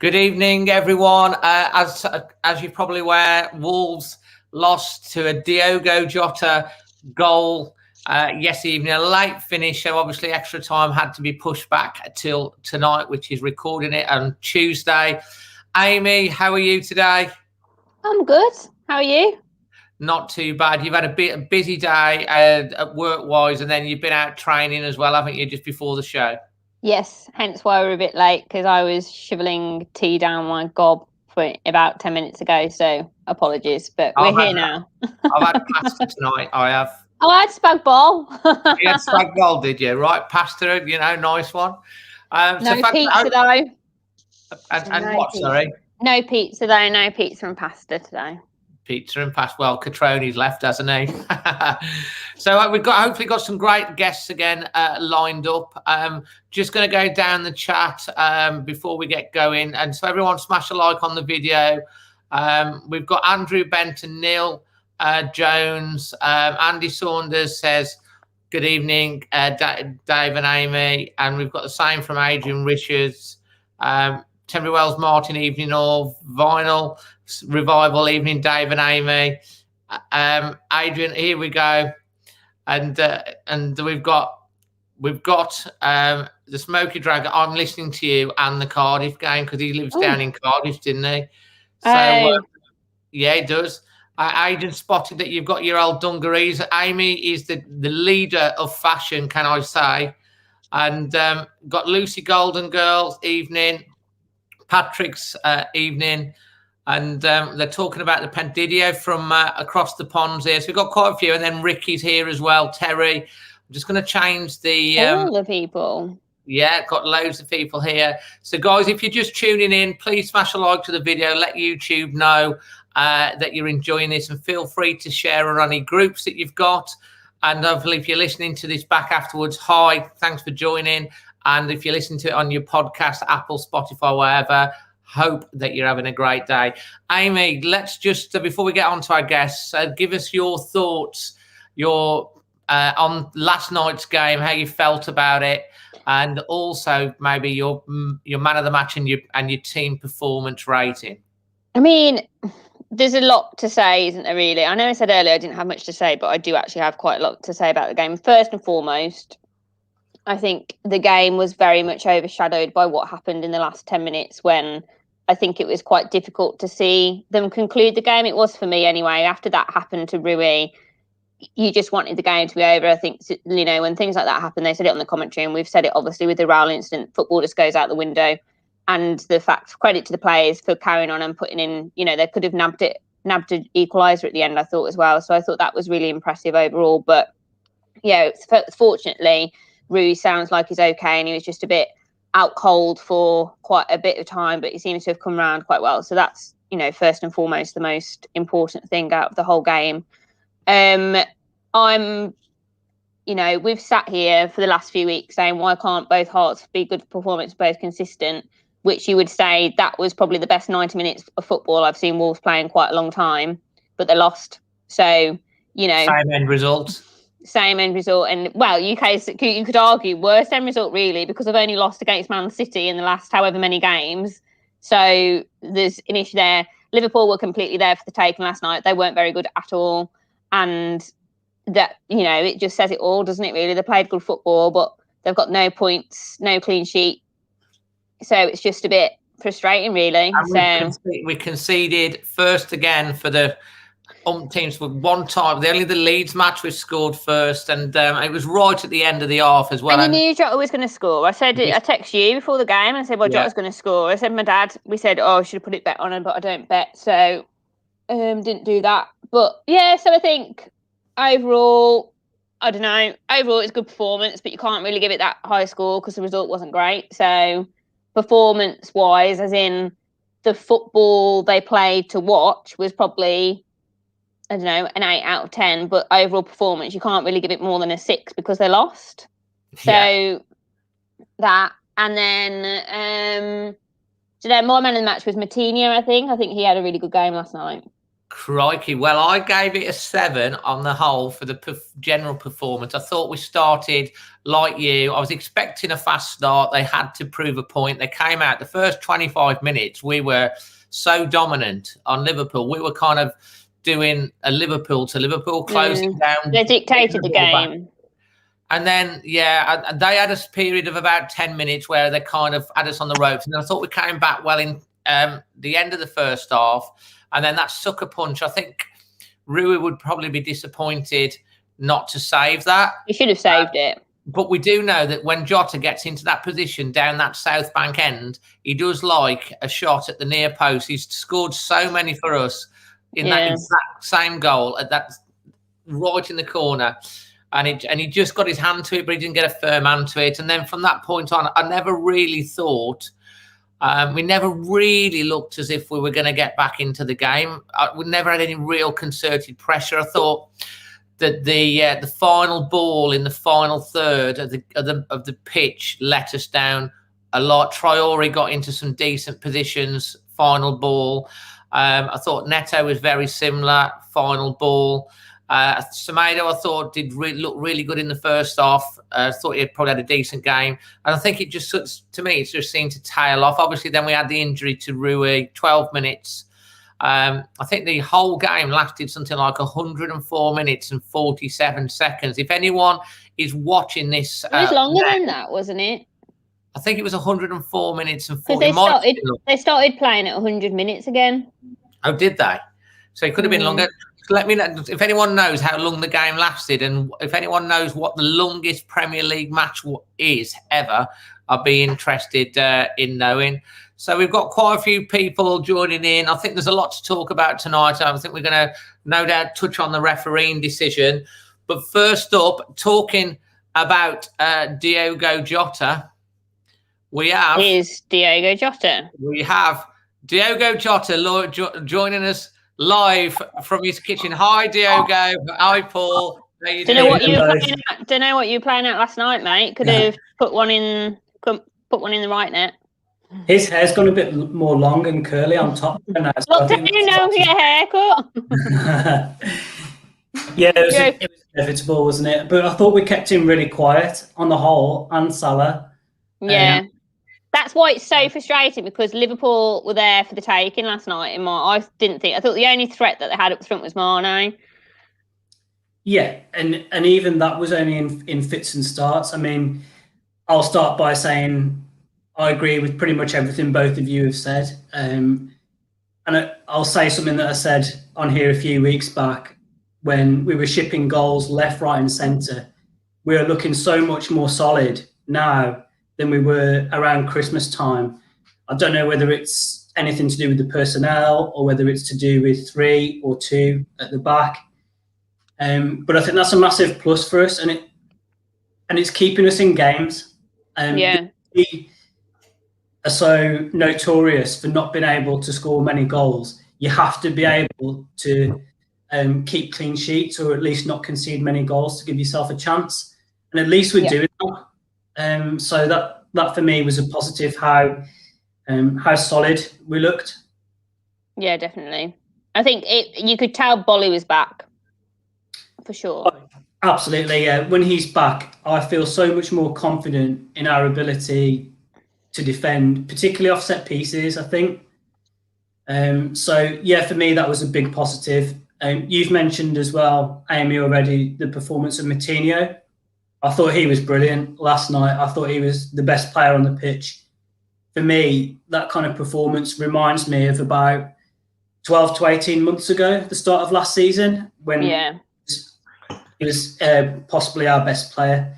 Good evening, everyone. As you're probably aware, Wolves lost to a Diogo Jota goal yesterday evening. A late finish, so obviously extra time had to be pushed back till tonight, which is recording it on Tuesday. Amy, how are you today? I'm good. How are you? Not too bad. You've had a busy day at work-wise, and then you've been out training as well, haven't you, just before the show? Yes, hence why we're a bit late, because I was shoveling tea down my gob for about 10 minutes ago, so apologies, but we're here now. I've had pasta tonight, I have. Oh, I had spag bol. You had spag bol, did you? Right, pasta, nice one. No pizza, though. And what, sorry? No pizza, though. No pizza and pasta today. Pizza and pasta. Well, Catroni's left, hasn't he? So we've hopefully got some great guests again lined up. Just going to go down the chat before we get going. And so everyone smash a like on the video. We've got Andrew Benton, Neil Jones, Andy Saunders says, good evening, Dave and Amy. And we've got the same from Adrian Richards. Tenbury Wells Martin, evening all. Vinyl Revival, evening Dave and Amy. Adrian, here we go. And we've got the Smoky Dragon. I'm listening to you and the Cardiff game because he lives down in Cardiff, didn't he? So yeah, he does. Adrian spotted that you've got your old dungarees. Amy is the leader of fashion, can I say? And got Lucy Golden Girls, evening. Patrick's evening. And they're talking about the Pendidio from across the ponds here. So we've got quite a few. And then Ricky's here as well, Terry. I'm just going to change the... all the people. Yeah, got loads of people here. So, guys, if you're just tuning in, please smash a like to the video. Let YouTube know that you're enjoying this. And feel free to share on any groups that you've got. And hopefully, if you're listening to this back afterwards, hi, thanks for joining. And if you listen to it on your podcast, Apple, Spotify, wherever, hope that you're having a great day. Amy, let's just, before we get on to our guests, give us your thoughts, on last night's game, how you felt about it, and also maybe your man of the match and your team performance rating. I mean, there's a lot to say, isn't there, really? I know I said earlier I didn't have much to say, but I do actually have quite a lot to say about the game. First and foremost, I think the game was very much overshadowed by what happened in the last 10 minutes when I think it was quite difficult to see them conclude the game. It was for me anyway. After that happened to Rui, you just wanted the game to be over. I think, when things like that happen, they said it on the commentary, and we've said it obviously with the Raul incident, football just goes out the window. And the fact, credit to the players for carrying on and putting in, they could have nabbed an equaliser at the end, I thought, as well. So I thought that was really impressive overall. But yeah, fortunately, Rui sounds like he's okay, and he was just a bit out cold for quite a bit of time, but he seems to have come around quite well. So that's, first and foremost, the most important thing out of the whole game. We've sat here for the last few weeks saying, why can't both Hearts be good performance, both consistent, which you would say that was probably the best 90 minutes of football I've seen Wolves play in quite a long time, but they lost. So, Same end result. And well, you could argue worst end result really, because I've only lost against Man City in the last however many games. So there's an issue there. Liverpool were completely there for the taking last night. They weren't very good at all, and that it just says it all, doesn't it? Really, they played good football, but they've got no points, no clean sheet. So it's just a bit frustrating, really. And we conceded first again for the teams for one time. Only the Leeds match we scored first, and it was right at the end of the half as well. And you knew Jota was going to score. I texted you before the game and I said, well, Jota's going to score. I said, my dad, we said, I should have put it bet on him, but I don't bet. So didn't do that. But yeah, so I think overall, I don't know. Overall, it's a good performance, but you can't really give it that high score because the result wasn't great. So performance-wise, as in the football they played to watch was probably, I don't know, an 8 out of 10, but overall performance, you can't really give it more than a 6 because they lost. So that, and then, my man in the match was Matinho, I think. I think he had a really good game last night. Crikey. Well, I gave it a 7 on the whole for the general performance. I thought we started like you. I was expecting a fast start. They had to prove a point. They came out the first 25 minutes. We were so dominant on Liverpool. We were kind of doing a Liverpool to Liverpool, closing down. They dictated the game. Back. And then, yeah, they had a period of about 10 minutes where they kind of had us on the ropes. And I thought we came back well in the end of the first half. And then that sucker punch, I think Rui would probably be disappointed not to save that. He should have saved it. But we do know that when Jota gets into that position down that South Bank end, he does like a shot at the near post. He's scored so many for us in that exact same goal at that right in the corner. And he just got his hand to it, but he didn't get a firm hand to it. And then from that point on, I never really thought, we never really looked as if we were going to get back into the game. We never had any real concerted pressure. I thought that the final ball in the final third of the pitch let us down a lot. Traore got into some decent positions. Final ball. I thought Neto was very similar. Final ball. Semedo, I thought, did look really good in the first half. I thought he had probably had a decent game. And I think it just, to me, it just seemed to tail off. Obviously, then we had the injury to Rui, 12 minutes. I think the whole game lasted something like 104 minutes and 47 seconds. If anyone is watching this... It was longer than that, wasn't it? I think it was 104 minutes and 40 minutes. They started playing at 100 minutes again. Oh, did they? So it could have been longer. Let me know if anyone knows how long the game lasted, and if anyone knows what the longest Premier League match is ever, I'd be interested in knowing. So we've got quite a few people joining in. I think there's a lot to talk about tonight. I think we're going to no doubt touch on the refereeing decision. But first up, talking about Diogo Jota, we have... Is Diogo Jota. We have Diogo Jota joining us live from his kitchen. Hi, Diogo. Hi, Paul. Don't know what you were playing at last night, mate. Could have put one in the right net. His hair's gone a bit more long and curly on top. Look, don't you know to get a haircut? Yeah, it was inevitable, wasn't it? But I thought we kept him really quiet on the whole, and Salah. Yeah. That's why it's so frustrating, because Liverpool were there for the taking last night. I thought the only threat that they had up front was Mane. Yeah, and even that was only in fits and starts. I mean, I'll start by saying I agree with pretty much everything both of you have said. And I'll say something that I said on here a few weeks back when we were shipping goals left, right, and centre. We are looking so much more solid now than we were around Christmas time. I don't know whether it's anything to do with the personnel or whether it's to do with 3 or 2 at the back. But I think that's a massive plus for us, and it's keeping us in games. We are so notorious for not being able to score many goals. You have to be able to keep clean sheets, or at least not concede many goals to give yourself a chance. And at least we're doing that. So that for me was a positive, how solid we looked. Yeah, definitely. I think you could tell Bolly was back for sure. Absolutely, yeah. When he's back, I feel so much more confident in our ability to defend, particularly off set pieces, I think. So yeah, for me that was a big positive. You've mentioned as well, Amy, already the performance of Moutinho. I thought he was brilliant last night. I thought he was the best player on the pitch. For me, that kind of performance reminds me of about 12 to 18 months ago, the start of last season, when he was possibly our best player.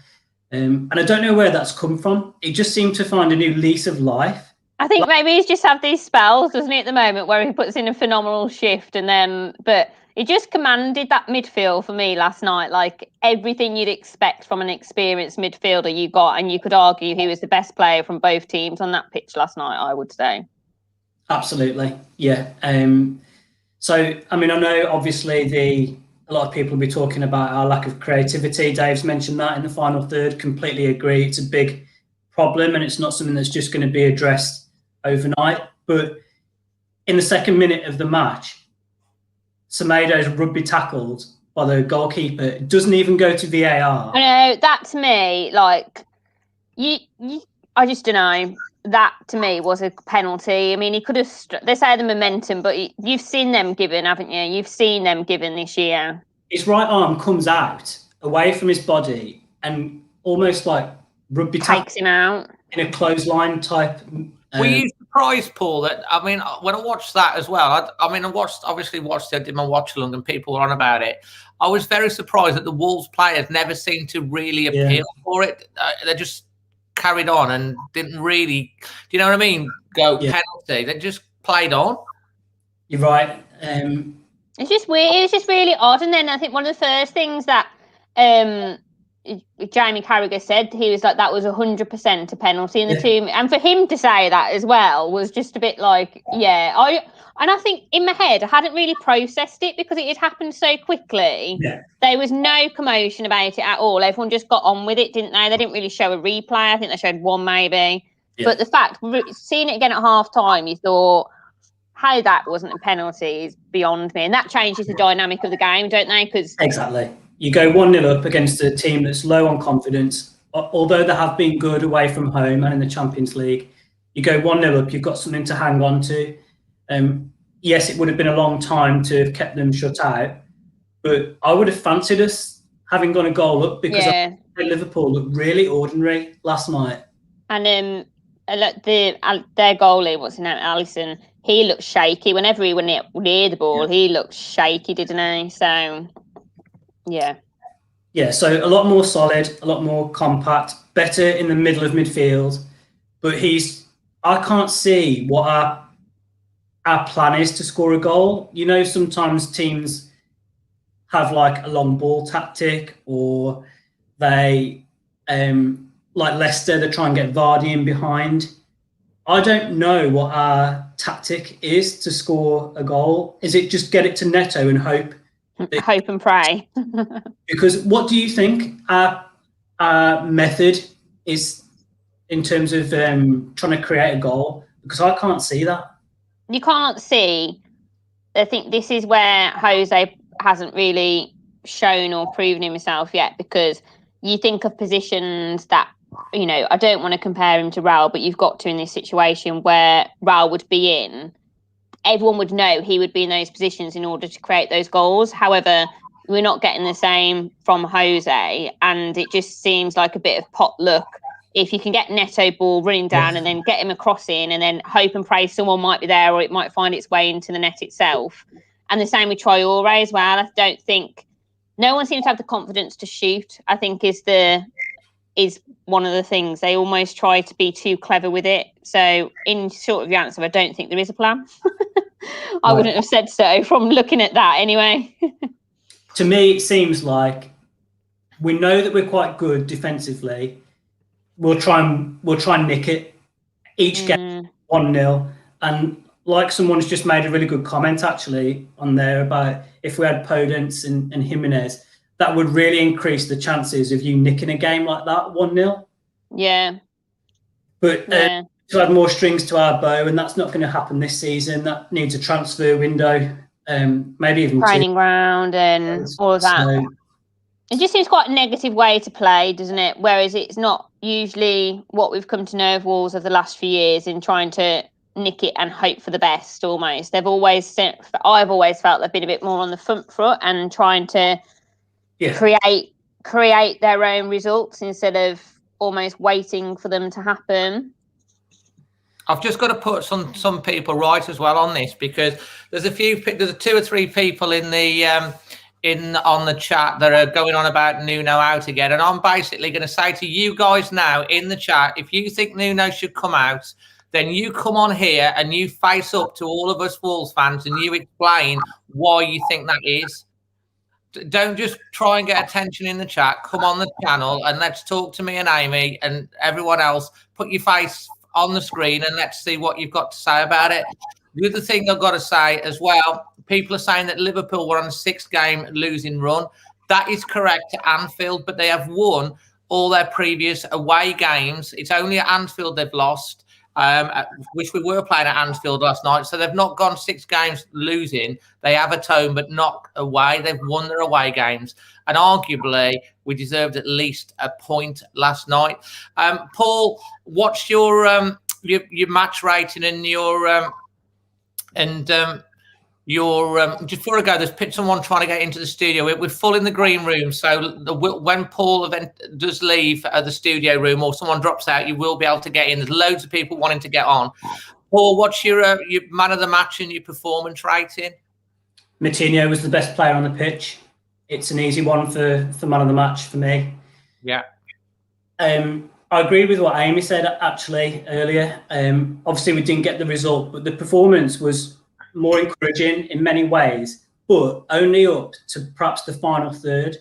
And I don't know where that's come from. He just seemed to find a new lease of life. I think maybe he's just had these spells, doesn't he, at the moment, where he puts in a phenomenal shift, but he just commanded that midfield for me last night, like everything you'd expect from an experienced midfielder you got, and you could argue he was the best player from both teams on that pitch last night, I would say. Absolutely, yeah. So, I mean, I know obviously a lot of people will be talking about our lack of creativity. Dave's mentioned that in the final third. Completely agree. It's a big problem, and it's not something that's just going to be addressed overnight. But in the second minute of the match, Semedo's rugby tackled by the goalkeeper. It doesn't even go to VAR. I know, that to me, like, I just don't know. That to me was a penalty. I mean, he could have. They say the momentum, but you've seen them given, haven't you? You've seen them given this year. His right arm comes out away from his body and almost like rugby takes him out in a clothesline type. Were you surprised, Paul? That I mean, when I watched that as well, I did my watch along, and people were on about it. I was very surprised that the Wolves players never seemed to really appeal for it. They just carried on and didn't really, do you know what I mean? Penalty. They just played on. You're right. It's just weird. It was just really odd. And then I think one of the first things that Jamie Carragher said, he was like, that was 100% a penalty in the team. And for him to say that as well was just a bit like, and I think in my head, I hadn't really processed it because it had happened so quickly. Yeah. There was no commotion about it at all. Everyone just got on with it, didn't they? They didn't really show a replay. I think they showed one maybe. Yeah. But the fact, seeing it again at half time, you thought, how that wasn't a penalty is beyond me. And that changes the dynamic of the game, don't they? Because exactly. You go 1-0 up against a team that's low on confidence. Although they have been good away from home and in the Champions League, you go 1-0 up, you've got something to hang on to. Yes, it would have been a long time to have kept them shut out, but I would have fancied us having gone a goal up because Liverpool looked really ordinary last night. And their goalie, what's his name, Alisson, he looked shaky. Whenever he went near the ball, he looked shaky, didn't he? So, yeah, so a lot more solid, a lot more compact, better in the middle of midfield. But I can't see what our plan is to score a goal. You know, sometimes teams have like a long ball tactic, or they, like Leicester, they try and get Vardy in behind. I don't know what our tactic is to score a goal. Is it just get it to Neto and hope? Hope and pray. Because what do you think our method is in terms of trying to create a goal? Because I can't see that. You can't see. I think this is where Jose hasn't really shown or proven himself yet, because you think of positions that, you know, I don't want to compare him to Raul, but you've got to in this situation where Raul would be in. Everyone would know he would be in those positions in order to create those goals. However, we're not getting the same from Jose, and it just seems like a bit of potluck. If you can get Neto ball running down and then get him a crossing and then hope and pray someone might be there, or it might find its way into the net itself. And the same with Traore as well. I don't think no one seems to have the confidence to shoot, I think is one of the things. They almost try to be too clever with it. So in short of your answer, I don't think there is a plan. I wouldn't have said so from looking at that anyway. To me, it seems like we know that we're quite good defensively. We'll try and nick it each game 1-0. And like someone's just made a really good comment actually on there about if we had Podence and Jimenez, that would really increase the chances of you nicking a game like that 1-0. Yeah. But to add more strings to our bow, and that's not going to happen this season. That needs a transfer window, maybe even training ground and all of that. So, it just seems quite a negative way to play, doesn't it? Whereas it's not usually what we've come to know of Wolves of the last few years in trying to nick it and hope for the best almost. I've always felt they've been a bit more on the front foot and trying to create their own results instead of almost waiting for them to happen. I've just got to put some people right as well on this, because there's two or three people in the on the chat that are going on about Nuno out again, and I'm basically going to say to you guys now in the chat, if you think Nuno should come out, then you come on here and you face up to all of us Wolves fans and you explain why you think that is. Don't just try and get attention in the chat. Come on the channel and let's talk to me and Amy and everyone else. Put your face on the screen and let's see what you've got to say about it. The other thing I've got to say as well, people are saying that Liverpool were on a 6-game losing run. That is correct to Anfield, but they have won all their previous away games. It's only at Anfield they've lost. which we were playing at Anfield last night. So they've not gone 6 games losing. They have at home, but not away. They've won their away games. And arguably, we deserved at least a point last night. Paul, what's your match rating and your just before I go, there's someone trying to get into the studio. We're full in the green room, so when Paul does leave the studio room or someone drops out, you will be able to get in. There's loads of people wanting to get on. Paul, what's your man of the match and your performance rating? Moutinho was the best player on the pitch. It's an easy one for man of the match for me. Yeah. I agree with what Amy said actually earlier. Obviously, we didn't get the result, but the performance was more encouraging in many ways, but only up to perhaps the final third.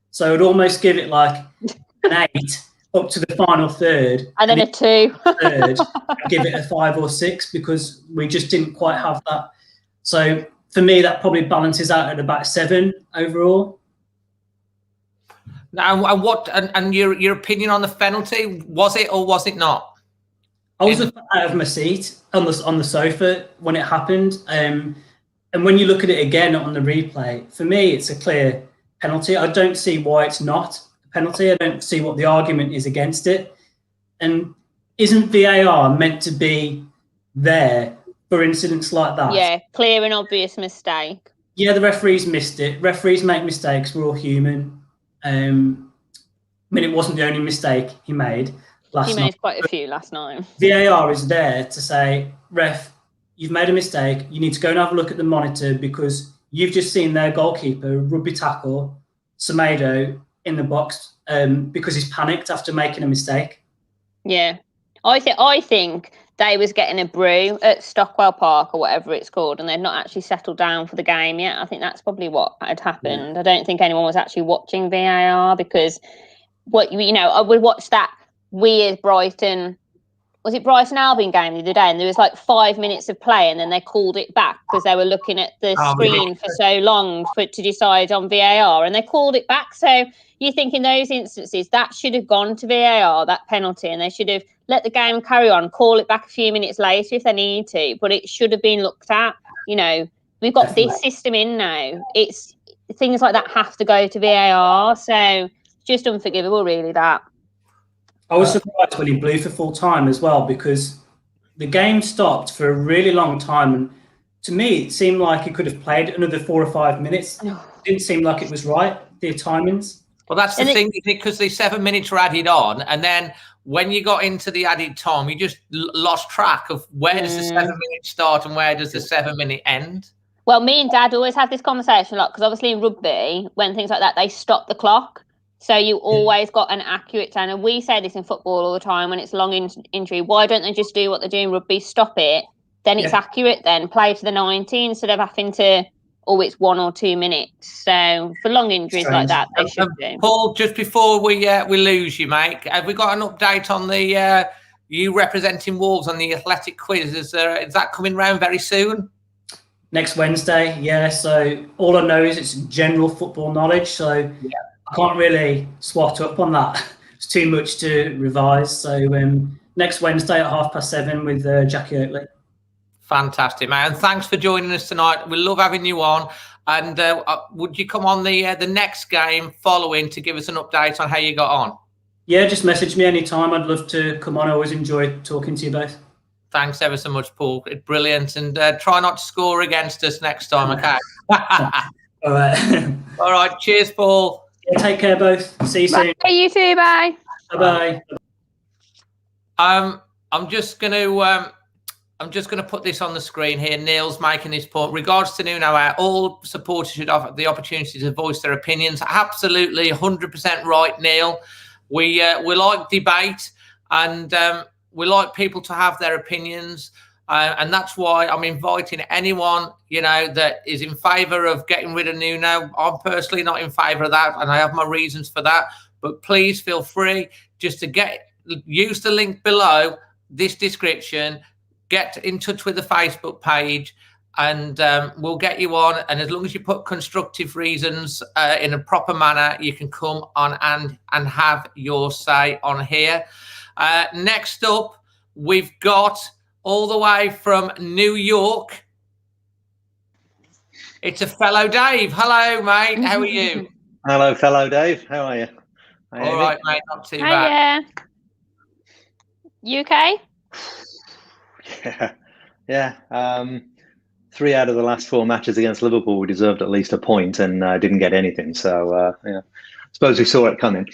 So I'd almost give it like an 8 up to the final third. And then a 2. Third, I'd give it a 5 or 6 because we just didn't quite have that. So for me, that probably balances out at about 7 overall. Now, and your opinion on the penalty, was it or was it not? I was out of my seat on the sofa when it happened, and when you look at it again on the replay, for me, it's a clear penalty. I don't see why it's not a penalty. I don't see what the argument is against it. And isn't VAR meant to be there for incidents like that? Yeah, clear and obvious mistake. Yeah, the referees missed it. Referees make mistakes. We're all human. I mean, it wasn't the only mistake he made. He made quite a few last night. VAR is there to say, ref, you've made a mistake. You need to go and have a look at the monitor because you've just seen their goalkeeper rugby tackle Semedo in the box because he's panicked after making a mistake. Yeah. I think they was getting a brew at Stockwell Park or whatever it's called, and they'd not actually settled down for the game yet. I think that's probably what had happened. Yeah. I don't think anyone was actually watching VAR because I would watch that weird Brighton Albion game the other day, and there was like 5 minutes of play and then they called it back because they were looking at the screen for so long to decide on VAR, and they called it back. So you think in those instances that should have gone to VAR, that penalty, and they should have let the game carry on, call it back a few minutes later if they need to, but it should have been looked at. We've got this system in now. It's things like that have to go to VAR, so just unforgivable really, that. I was surprised when he blew for full time as well because the game stopped for a really long time, and to me it seemed like he could have played another 4 or 5 minutes. It didn't seem like it was right, the timings. Well, that's the thing, because the 7 minutes were added on, and then when you got into the added time, you just lost track of where does the 7 minutes start and where does the 7 minute end. Well, me and Dad always have this conversation a lot because obviously in rugby, when things like that, they stop the clock. So you always got an accurate time. And we say this in football all the time when it's long injury. Why don't they just do what they do in rugby? Stop it. Then it's accurate then. Play to the 90 instead of having to, it's 1 or 2 minutes. So for long injuries like that, they should do. Paul, just before we lose you, mate, have we got an update on the you representing Wolves on the athletic quiz? Is that coming round very soon? Next Wednesday, yeah. So all I know is it's general football knowledge. So I can't really swat up on that. It's too much to revise. So next Wednesday at 7:30 with Jackie Oakley. Fantastic, man. And thanks for joining us tonight. We love having you on. And would you come on the next game following to give us an update on how you got on? Yeah, just message me anytime. I'd love to come on. I always enjoy talking to you both. Thanks ever so much, Paul. It's brilliant. And try not to score against us next time, okay? All right. All right. Cheers, Paul. Yeah, take care, both. See you soon. Bye, you too. Bye. Bye. I'm just gonna put this on the screen here. Neil's making this point. Regards to Nuno, all supporters should have the opportunity to voice their opinions. Absolutely, 100% right, Neil. We like debate, and we like people to have their opinions. And that's why I'm inviting anyone, that is in favour of getting rid of Nuno. I'm personally not in favour of that, and I have my reasons for that. But please feel free just to use the link below this description, get in touch with the Facebook page, and we'll get you on. And as long as you put constructive reasons in a proper manner, you can come on and have your say on here. Next up, we've got all the way from New York. It's a fellow Dave. Hello, mate. How are you? Hello, fellow Dave. How are you? All right, mate. Not too bad. Yeah. You okay? Yeah. 3 out of the last 4 matches against Liverpool, we deserved at least a point and didn't get anything. So, yeah, suppose we saw it coming.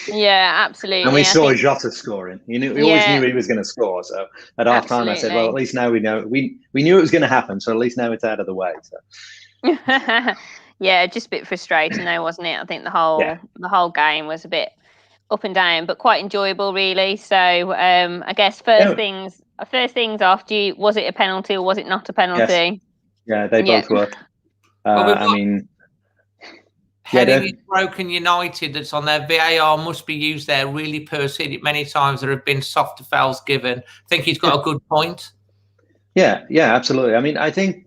Yeah, absolutely. And we saw Jota scoring. We always knew he was going to score. So at half time, I said, well, at least now we know. We knew it was going to happen. So at least now it's out of the way. So. Yeah, just a bit frustrating though, wasn't it? I think the whole game was a bit up and down, but quite enjoyable, really. So I guess first things off. Was it a penalty or was it not a penalty? Yes. Yeah, they both were. I mean, heading is broken United that's on their VAR must be used there. Really pursued it many times. There have been softer fouls given. I think he's got a good point. Yeah, absolutely. I mean, I think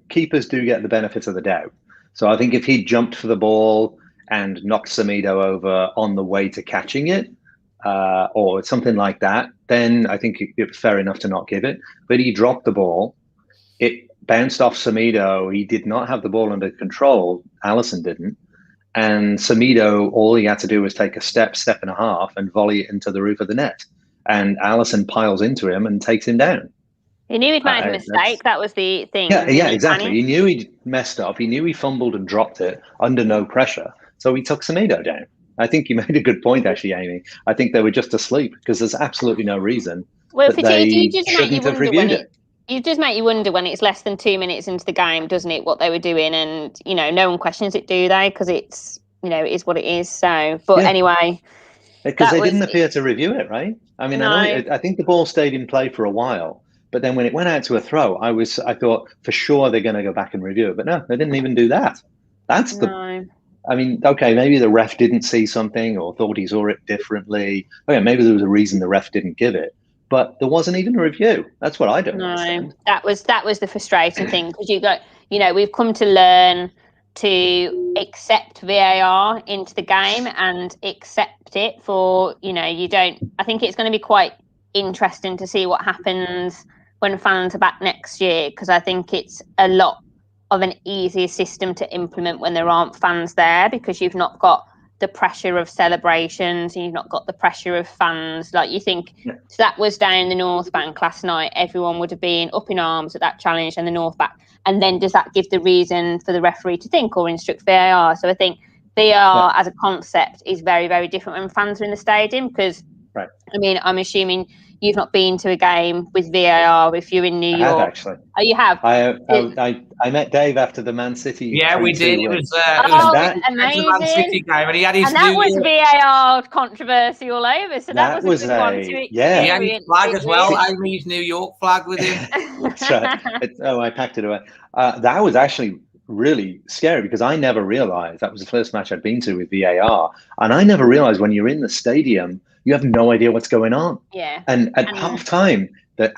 keepers do get the benefit of the doubt. So I think if he jumped for the ball and knocked Semedo over on the way to catching it, or something like that, then I think it was fair enough to not give it. But he dropped the ball. It bounced off Semedo. He did not have the ball under control. Alisson didn't. And Semedo, all he had to do was take a step and a half, and volley it into the roof of the net. And Alisson piles into him and takes him down. He knew he'd made a mistake. That was the thing. Yeah, exactly. He knew he'd messed up. He knew he fumbled and dropped it under no pressure. So he took Semedo down. I think you made a good point, actually, Amy. I think they were just asleep because there's absolutely no reason that they shouldn't have reviewed it. It does make you wonder when it's less than 2 minutes into the game, doesn't it, what they were doing? And, no one questions it, do they? Because it's, it is what it is. So, but anyway. Because they didn't appear to review it, right? I mean, I think the ball stayed in play for a while. But then when it went out to a throw, I thought for sure they're going to go back and review it. But no, they didn't even do that. I mean, okay, maybe the ref didn't see something or thought he saw it differently. Okay, maybe there was a reason the ref didn't give it. But there wasn't even a review. That's what I don't understand. That was the frustrating thing, because we've come to learn to accept VAR into the game and accept it for, I think it's going to be quite interesting to see what happens when fans are back next year, because I think it's a lot of an easier system to implement when there aren't fans there, because you've not got the pressure of celebrations and you've not got the pressure of fans. Like, you think, so that was down the North Bank last night, everyone would have been up in arms at that challenge and the North Bank. And then does that give the reason for the referee to think or instruct VAR? So I think VAR as a concept is very, very different when fans are in the stadium, because I mean, I'm assuming you've not been to a game with VAR if you're in New York. I have, actually. Oh, you have? I met Dave after the Man City. Yeah, we did. It was amazing. Man City game, and he had his and that was VAR controversy all over. So that was a good one to experience. He had his flag as well. Amy's New York flag with him. That's right. I packed it away. That was actually really scary, because I never realized that was the first match I'd been to with VAR, and I never realized when you're in the stadium you have no idea what's going on. Yeah. And at half time, the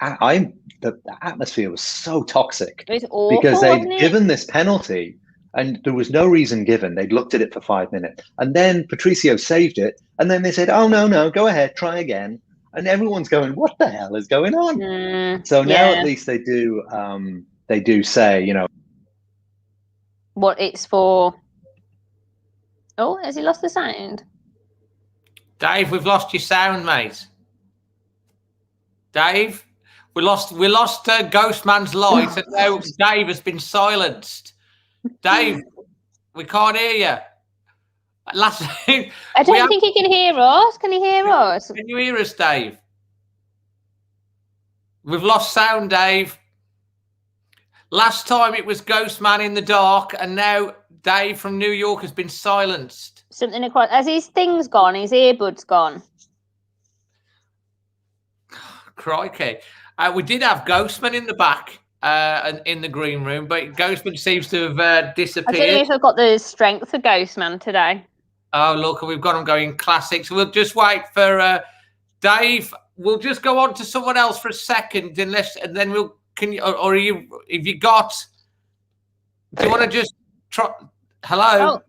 atmosphere was so toxic. It was awful, because they'd given this penalty and there was no reason given. They'd looked at it for 5 minutes, and then Patricio saved it, and then they said, "Oh no, go ahead, try again." And everyone's going, "What the hell is going on?" So now at least they do say, what it's for. Oh, has he lost the sound? Dave, we've lost your sound, mate. Dave, we lost Ghostman's light, and now Dave has been silenced. Dave, we can't hear you. I don't think he can hear us. Can he hear us? Can you hear us, Dave? We've lost sound, Dave. Last time it was Ghostman in the dark, and now Dave from New York has been silenced. Something across. Has his things gone? His earbuds gone? Crikey. We did have Ghostman in the back in the green room, but Ghostman seems to have disappeared. I don't know if I've got the strength for Ghostman today. Oh, look, we've got him going classics. We'll just wait for Dave. We'll just go on to someone else for a second, and then we'll. Can you, or are you? If you got, do you want to just try? Hello.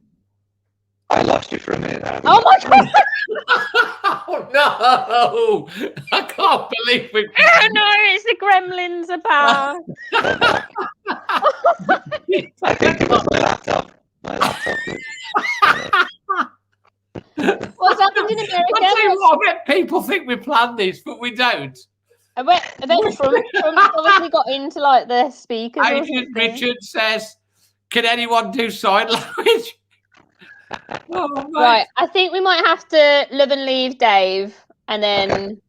I lost you for a minute. Oh my god! Oh no! I can't believe we. Oh no, it's the gremlins about. I think it was my laptop. My laptop. What's happened in America? I tell you what, I bet people think we planned this, but we don't. I bet Trump obviously got into like the speakers. Or Agent something. Richard says, "Can anyone do sign language?" Oh, Right, I think we might have to love and leave Dave, and then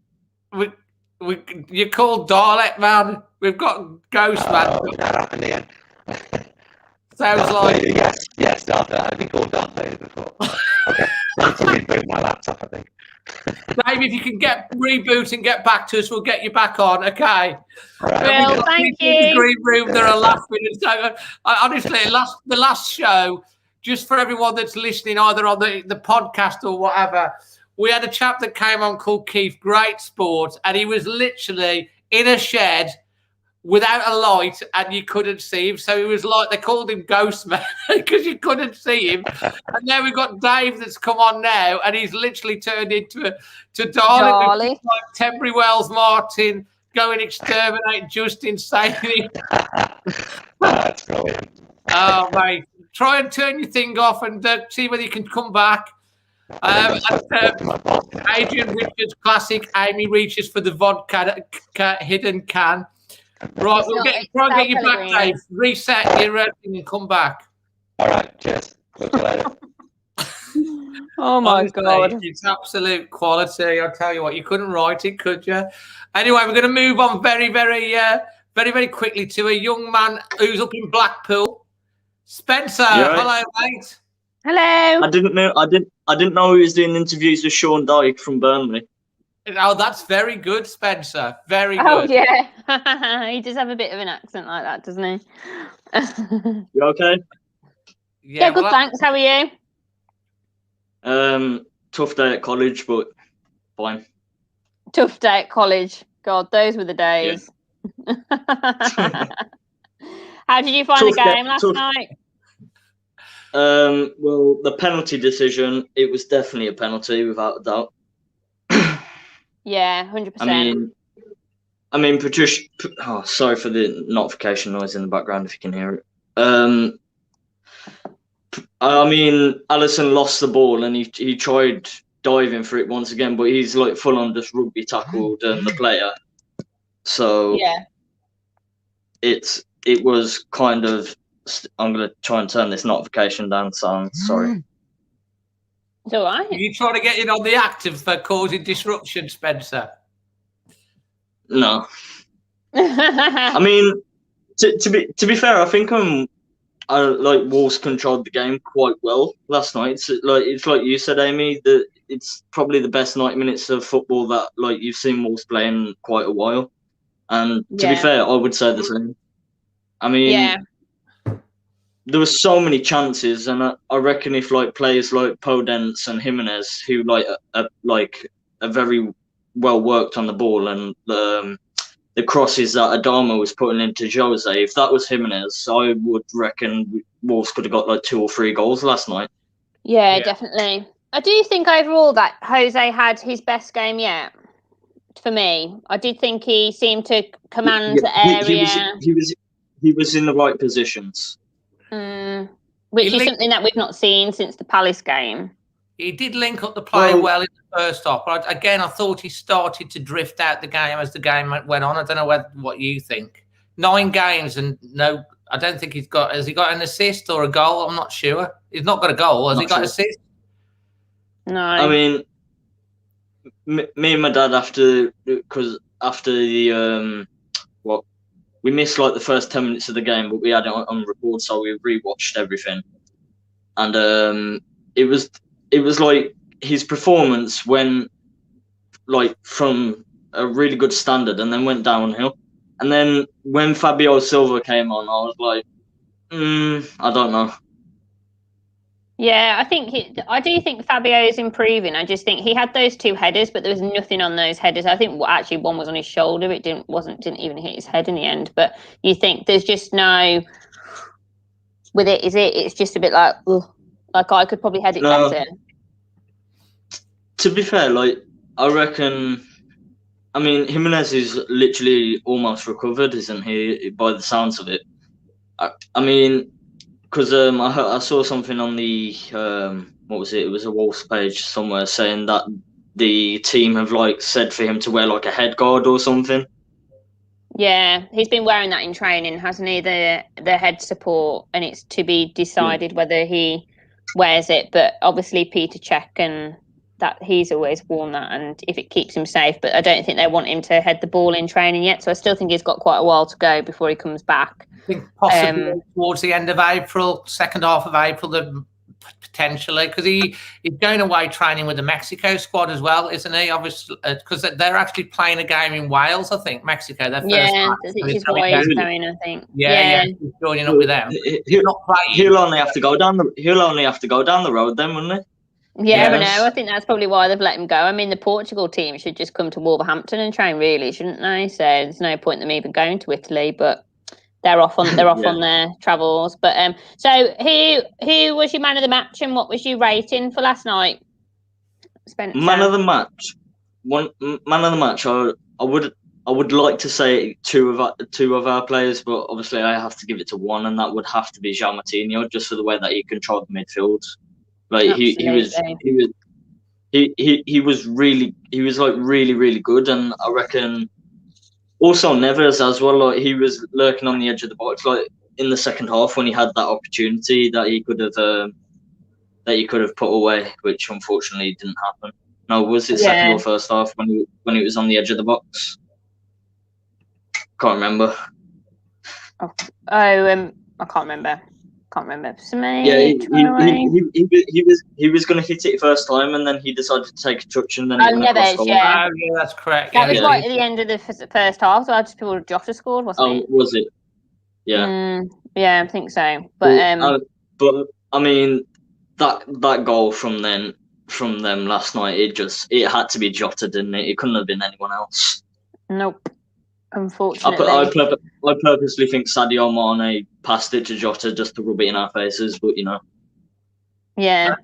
you called Dalek man. We've got Ghost man. Oh, that happened again. Sounds Darth like Vader, yes, Darth Vader. I've been called Darth Vader before. Okay, let's reboot my laptop, I think. Dave, if you can reboot and get back to us, we'll get you back on. Okay. Right. Well, thank In the you. green room, they're laughing. And so, honestly, the last show, just for everyone that's listening, either on the podcast or whatever, we had a chap that came on called Keith, great sport, and he was literally in a shed without a light, and you couldn't see him. So it was like they called him Ghost Man because you couldn't see him. And now we've got Dave that's come on now, and he's literally turned into Darling. Like Tembury Wells Martin going exterminate Justin Saley. That's brilliant. Oh, mate. Try and turn your thing off and see whether you can come back. Adrian Richards, classic. Amy reaches for the vodka hidden can. Right, we'll try and get you back, Dave. Reset your thing and come back. All right, cheers. Talk to you later. Oh my god. It's absolute quality. I'll tell you what, you couldn't write it, could you? Anyway, we're going to move on very, very quickly to a young man who's up in Blackpool. Spencer, hello, mate. Hello. I didn't know he was doing interviews with Sean Dyche from Burnley. Oh, that's very good, Spencer. Very good. Oh yeah. He does have a bit of an accent like that, doesn't he? You okay? Yeah, good, thanks. How are you? Tough day at college, but fine. Tough day at college. God, those were the days. Yeah. How did you find the game last night? Well, the penalty decision, it was definitely a penalty, without a doubt. Yeah, 100%. I mean, Patricia. Oh, sorry for the notification noise in the background if you can hear it. I mean, Alisson lost the ball and he tried diving for it once again, but he's like full on just rugby tackled the player. So yeah, it was kind of. I'm going to try and turn this notification down, so I'm sorry. It's all right. Are you trying to get in on the active for causing disruption, Spencer? No. I mean, to be fair, I think Wolves controlled the game quite well last night. It's like you said, Amy, that it's probably the best 90 minutes of football that you've seen Wolves play in quite a while. And to be fair, I would say the same. I mean, there were so many chances, and I reckon if players like Podence and Jimenez, who are very well worked on the ball, and the crosses that Adama was putting into Jose, if that was Jimenez, I would reckon Wolves could have got 2 or 3 goals last night. Yeah, definitely. I do think overall that Jose had his best game yet. For me, I did think he seemed to command the area. He was in the right positions. Which is something that we've not seen since the Palace game. He did link up the play well in the first half, but again, I thought he started to drift out the game as the game went on. I don't know what you think. 9 games and no, I don't think has he got an assist or a goal? I'm not sure. He's not got a goal. Has he got an assist? No. I mean, me and my dad, after the we missed the first 10 minutes of the game, but we had it on record, so we rewatched everything. And it was like his performance went from a really good standard and then went downhill. And then when Fabio Silva came on, I was like, I don't know. Yeah, I do think Fabio is improving. I just think he had those 2 headers, but there was nothing on those headers. I think actually one was on his shoulder. It didn't even hit his head in the end. But you think there's just no with it, is it? It's just a bit like, ugh. Like, I could probably head it No. better. To be fair, like, I reckon, I mean, Jimenez is literally almost recovered, isn't he, by the sounds of it? I mean, because I saw something on the, what was it? It was a Wolves page somewhere saying that the team have, like, said for him to wear, like, a head guard or something. Yeah, he's been wearing that in training, hasn't he? The head support, and it's to be decided whether he wears it. But obviously, Peter Cech, and that he's always worn that, and if it keeps him safe. But I don't think they want him to head the ball in training yet. So I still think he's got quite a while to go before he comes back. I think possibly towards the end of April, second half of April, potentially, because he's going away training with the Mexico squad as well, isn't he? Obviously, because they're actually playing a game in Wales, I think, Mexico. Their first which is why he's going, I think. Yeah, he's joining up with them. He'll only have to go down the road then, wouldn't he? Yeah, I know. I think that's probably why they've let him go. I mean, the Portugal team should just come to Wolverhampton and train, really, shouldn't they? So there's no point in them even going to Italy, but they're off on on their travels. But so who was your man of the match, and what was your rating for last night, Spencer? Man of the match. I would like to say two of our players, but obviously I have to give it to one, and that would have to be João Moutinho, just for the way that he controlled the midfield. Like he was really good, and I reckon also Neves as well. Like, he was lurking on the edge of the box, like in the second half when he had that opportunity that he could have put away, which unfortunately didn't happen. No, was it second or first half when he was on the edge of the box? Can't remember. I can't remember. So he was going to hit it first time, and then he decided to take a touch, and then Neves, yeah, that's correct. That was right at the end of the first half. So I just people Jota scored, wasn't it? Was it? Yeah. Yeah, I think so. But but I mean, that goal from them last night, it had to be Jota, didn't it? It couldn't have been anyone else. Nope. Unfortunately, I purposely think Sadio Mane passed it to Jota just to rub it in our faces, but you know. Yeah.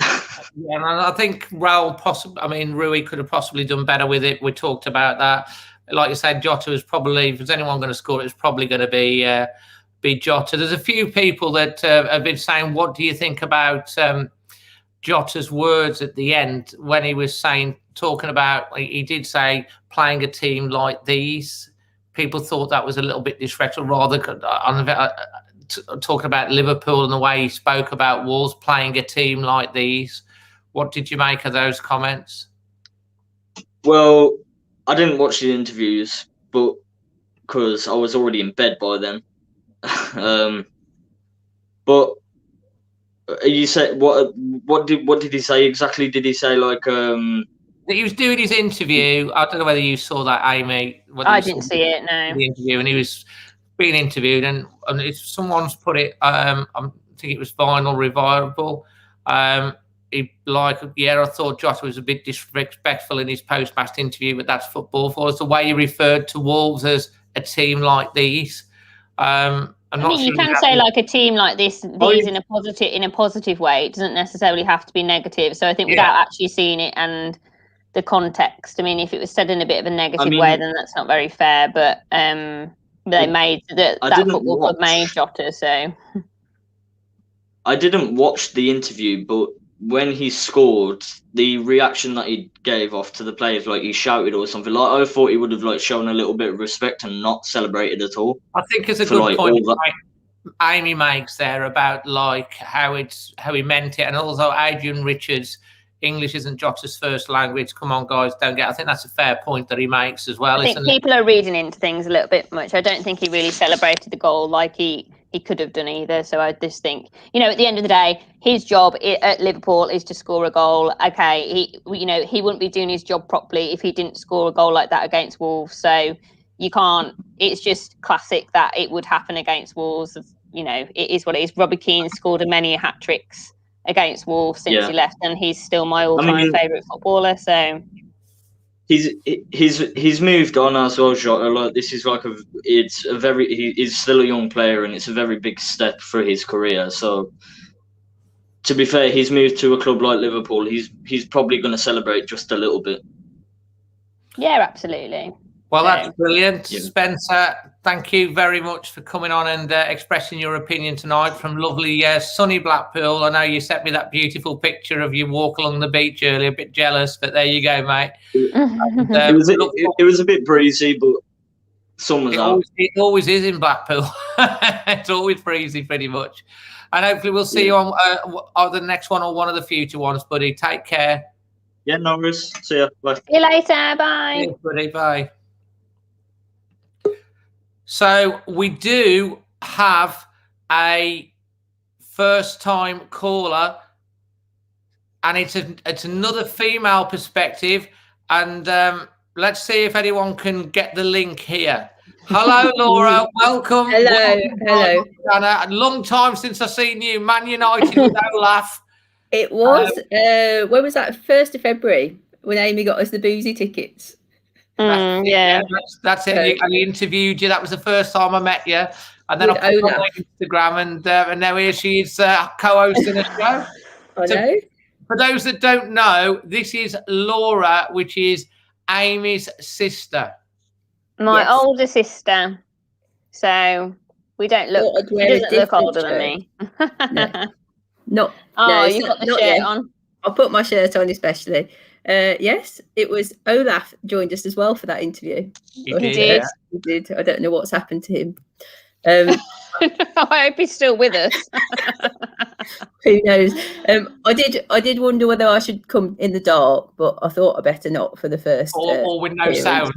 Yeah, and I think Rui could have possibly done better with it. We talked about that. Like you said, Jota was probably, if there's anyone going to score, it's probably going to be Jota. There's a few people that have been saying, what do you think about Jota's words at the end when he was talking about, he did say, playing a team like these. People thought that was a little bit disrespectful, rather talking about Liverpool and the way he spoke about Wolves playing a team like these. What did you make of those comments? Well, I didn't watch the interviews, but because I was already in bed by then. But you said what did he say exactly? Did he say like he was doing his interview? I don't know whether you saw that, Amy. I didn't see it. No. The interview, and he was being interviewed, and if someone's put it, I think it was Vinyl Revival. I thought Jota was a bit disrespectful in his post-match interview, but that's football for us. The way he referred to Wolves as a team like these. You can say like a team like these in a positive way. It doesn't necessarily have to be negative. So I think without actually seeing it and the context, I mean, if it was said in a bit of a negative way, then that's not very fair. But they made that football club made Jota. So I didn't watch the interview, but when he scored, the reaction that he gave off to the players, like he shouted or something, like I thought he would have like shown a little bit of respect and not celebrated at all. I think it's a good point Amy makes there about like how he meant it, and also Adrian Richards, English isn't Jota's first language. Come on, guys, don't get. I think that's a fair point that he makes as well. I think people are reading into things a little bit much. I don't think he really celebrated the goal like he could have done either. So I just think, at the end of the day, his job at Liverpool is to score a goal. Okay, he wouldn't be doing his job properly if he didn't score a goal like that against Wolves. So you can't. It's just classic that it would happen against Wolves. It is what it is. Robbie Keane scored many hat tricks against Wolves since he left, and he's still my all-time favourite footballer. So he's moved on as well, Jota. Like this is like he's still a young player, and it's a very big step for his career. So to be fair, he's moved to a club like Liverpool. He's probably going to celebrate just a little bit. Yeah, absolutely. Well, that's brilliant. Yeah. Spencer, thank you very much for coming on and expressing your opinion tonight from lovely sunny Blackpool. I know you sent me that beautiful picture of you walk along the beach earlier, a bit jealous, but there you go, mate. And, it was a bit breezy, but summer's out. It always is in Blackpool. It's always breezy pretty much. And hopefully we'll see you on the next one or one of the future ones, buddy. Take care. Yeah, no worries. See ya. Bye. See you later. Bye. Thanks, buddy. Bye. So we do have a first-time caller, and it's another female perspective. And let's see if anyone can get the link here. Hello, Laura. Welcome. Hello. Anna. A long time since I've seen you. Man United with Olaf. It was, when was that? 1st of February, when Amy got us the boozy tickets. Yeah. That's it. I interviewed you. That was the first time I met you. And then I put it on Instagram, and now here she is co-hosting a show. I know. For those that don't know, this is Laura, which is Amy's sister. My older sister. So we don't look. She doesn't look older than me. No. You've got the shirt yet. on. I'll put my shirt on especially. Yes, it was Olaf joined us as well for that interview. He did. He did. I don't know what's happened to him. I hope he's still with us. Who knows? I did wonder whether I should come in the dark, but I thought I better not for the first. Or with no sound.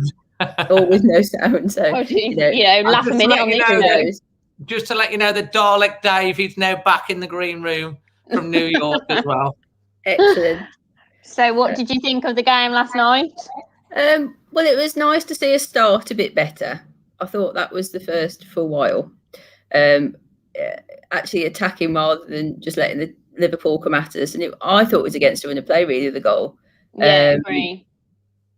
Or with no sound. So laugh a minute on these. Just to let you know that Dalek Dave is now back in the green room from New York as well. Excellent. So what did you think of the game last night? Well, it was nice to see us start a bit better. I thought that was the first for a while. Actually attacking rather than just letting the Liverpool come at us. And I thought it was against the run of play, really, the goal. Yeah, agree.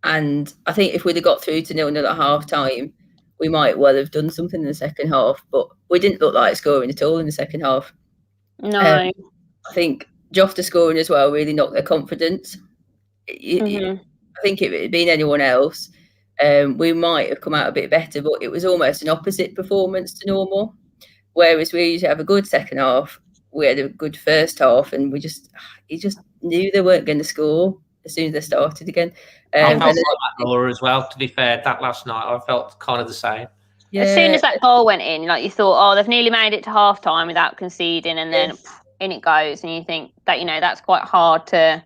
And I think if we'd have got through to 0-0 at half-time, we might well have done something in the second half. But we didn't look like scoring at all in the second half. No. I think Jota scoring as well really knocked their confidence. I think if it had been anyone else, we might have come out a bit better, but it was almost an opposite performance to normal. Whereas we usually have a good second half, we had a good first half, and you just knew they weren't going to score as soon as they started again. I felt like that, Laura, as well, to be fair. That last night, I felt kind of the same. Yeah. As soon as that goal went in, like you thought, they've nearly made it to half time without conceding, and then in it goes, and you think that that's quite hard to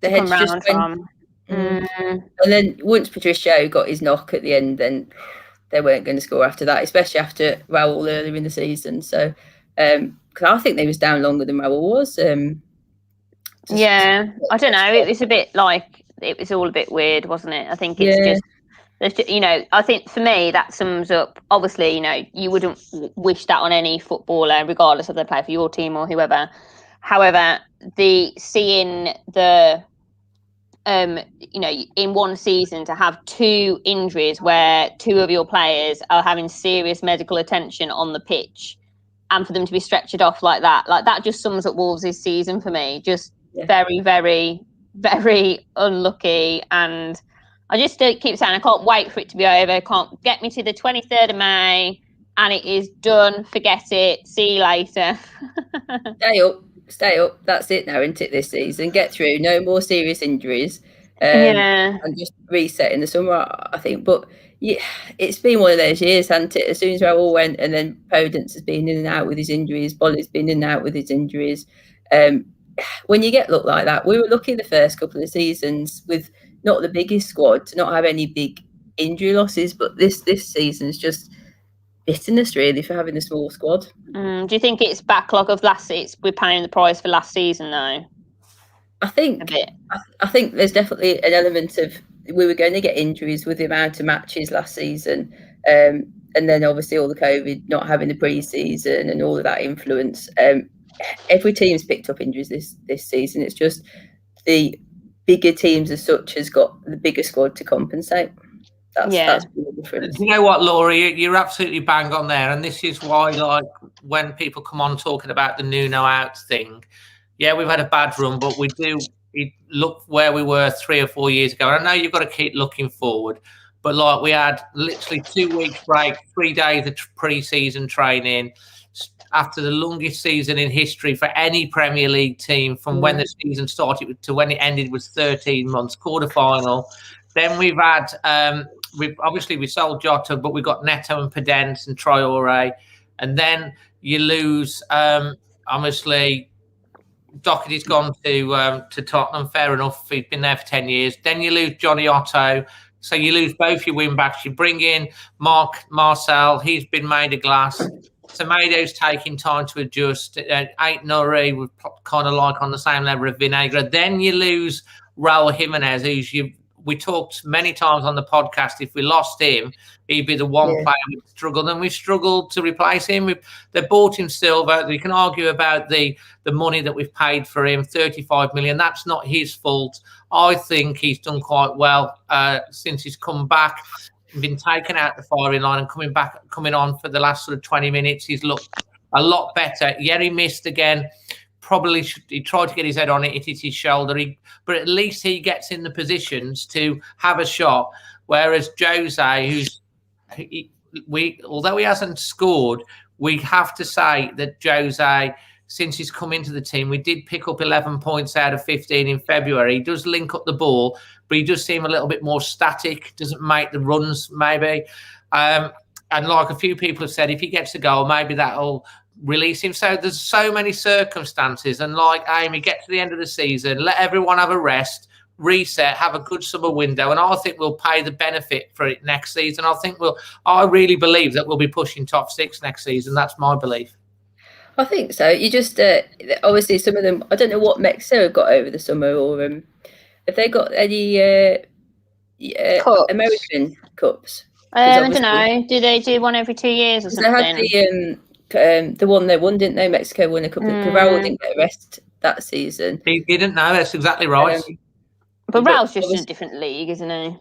come round from. And then once Patricio got his knock at the end, then they weren't going to score after that, especially after Raul earlier in the season. So, because I think they was down longer than Raul was. I don't know. It was a bit like it was all a bit weird, wasn't it? I think it's just, I think for me that sums up. Obviously, you wouldn't wish that on any footballer, regardless if they play for your team or whoever. However, seeing the in one season to have 2 injuries where 2 of your players are having serious medical attention on the pitch, and for them to be stretchered off like that just sums up Wolves' season for me. Just very, very, very unlucky. And I just keep saying I can't wait for it to be over. Can't get me to the 23rd of May and it is done. Forget it. See you later. Stay up. That's it now, isn't it, this season? Get through. No more serious injuries. And just reset in the summer, I think. But it's been one of those years, hasn't it? As soon as Raul went, and then Podence has been in and out with his injuries. Bolly's been in and out with his injuries. When you get luck like that, we were lucky the first couple of seasons with not the biggest squad to not have any big injury losses. But this season's just bitterness, really, for having a small squad. Do you think it's backlog of we're paying the price for last season though? I think there's definitely an element of we were going to get injuries with the amount of matches last season, and then obviously all the COVID, not having the pre-season and all of that influence. Every team's picked up injuries this season. It's just the bigger teams as such has got the bigger squad to compensate. That's the difference. You know what, Laura, you're absolutely bang on there, and this is why, like, when people come on talking about the Nuno out thing, yeah, we've had a bad run, but we look where we were 3 or 4 years ago. And I know you've got to keep looking forward, but like we had literally 2 weeks break, 3 days of pre-season training after the longest season in history for any Premier League team, from when the season started to when it ended was 13 months, quarter-final. Then we've had, we sold Jota, but we've got Neto and Podence and Traore. And then you lose, obviously, Doherty's gone to Tottenham, fair enough. He's been there for 10 years. Then you lose Johnny Otto. So you lose both your wing-backs. You bring in Marcel. He's been made of glass. Semedo's taking time to adjust. Ait-Nouri was kind of like on the same level of Vinagre. Then you lose Raul Jimenez, we talked many times on the podcast. If we lost him, he'd be the one player we've struggled, and we've struggled to replace him. They bought him silver. We can argue about the money that we've paid for him, 35 million. That's not his fault. I think he's done quite well since he's come back, been taken out the firing line, and coming on for the last sort of 20 minutes. He's looked a lot better. Yeah, he missed again. Probably he tried to get his head on it. It hit his shoulder. But at least he gets in the positions to have a shot. Whereas Jose, although he hasn't scored, we have to say that Jose, since he's come into the team, we did pick up 11 points out of 15 in February. He does link up the ball, but he does seem a little bit more static. Doesn't make the runs, maybe. And like a few people have said, if he gets a goal, maybe that'll release him. So there's so many circumstances, and like Amy, get to the end of the season, let everyone have a rest, reset, have a good summer window, and I think we'll pay the benefit for it next season. I really believe that we'll be pushing top 6 next season. That's my belief. I think so. You just obviously some of them, I don't know what Mexico have got over the summer, or have they got any American cups? I don't know. Do they do one every 2 years or something? They had the one they won, didn't they? Mexico won a couple. Raul didn't get a rest that season. He didn't know. That's exactly right. But Raul's just in a different league, isn't he?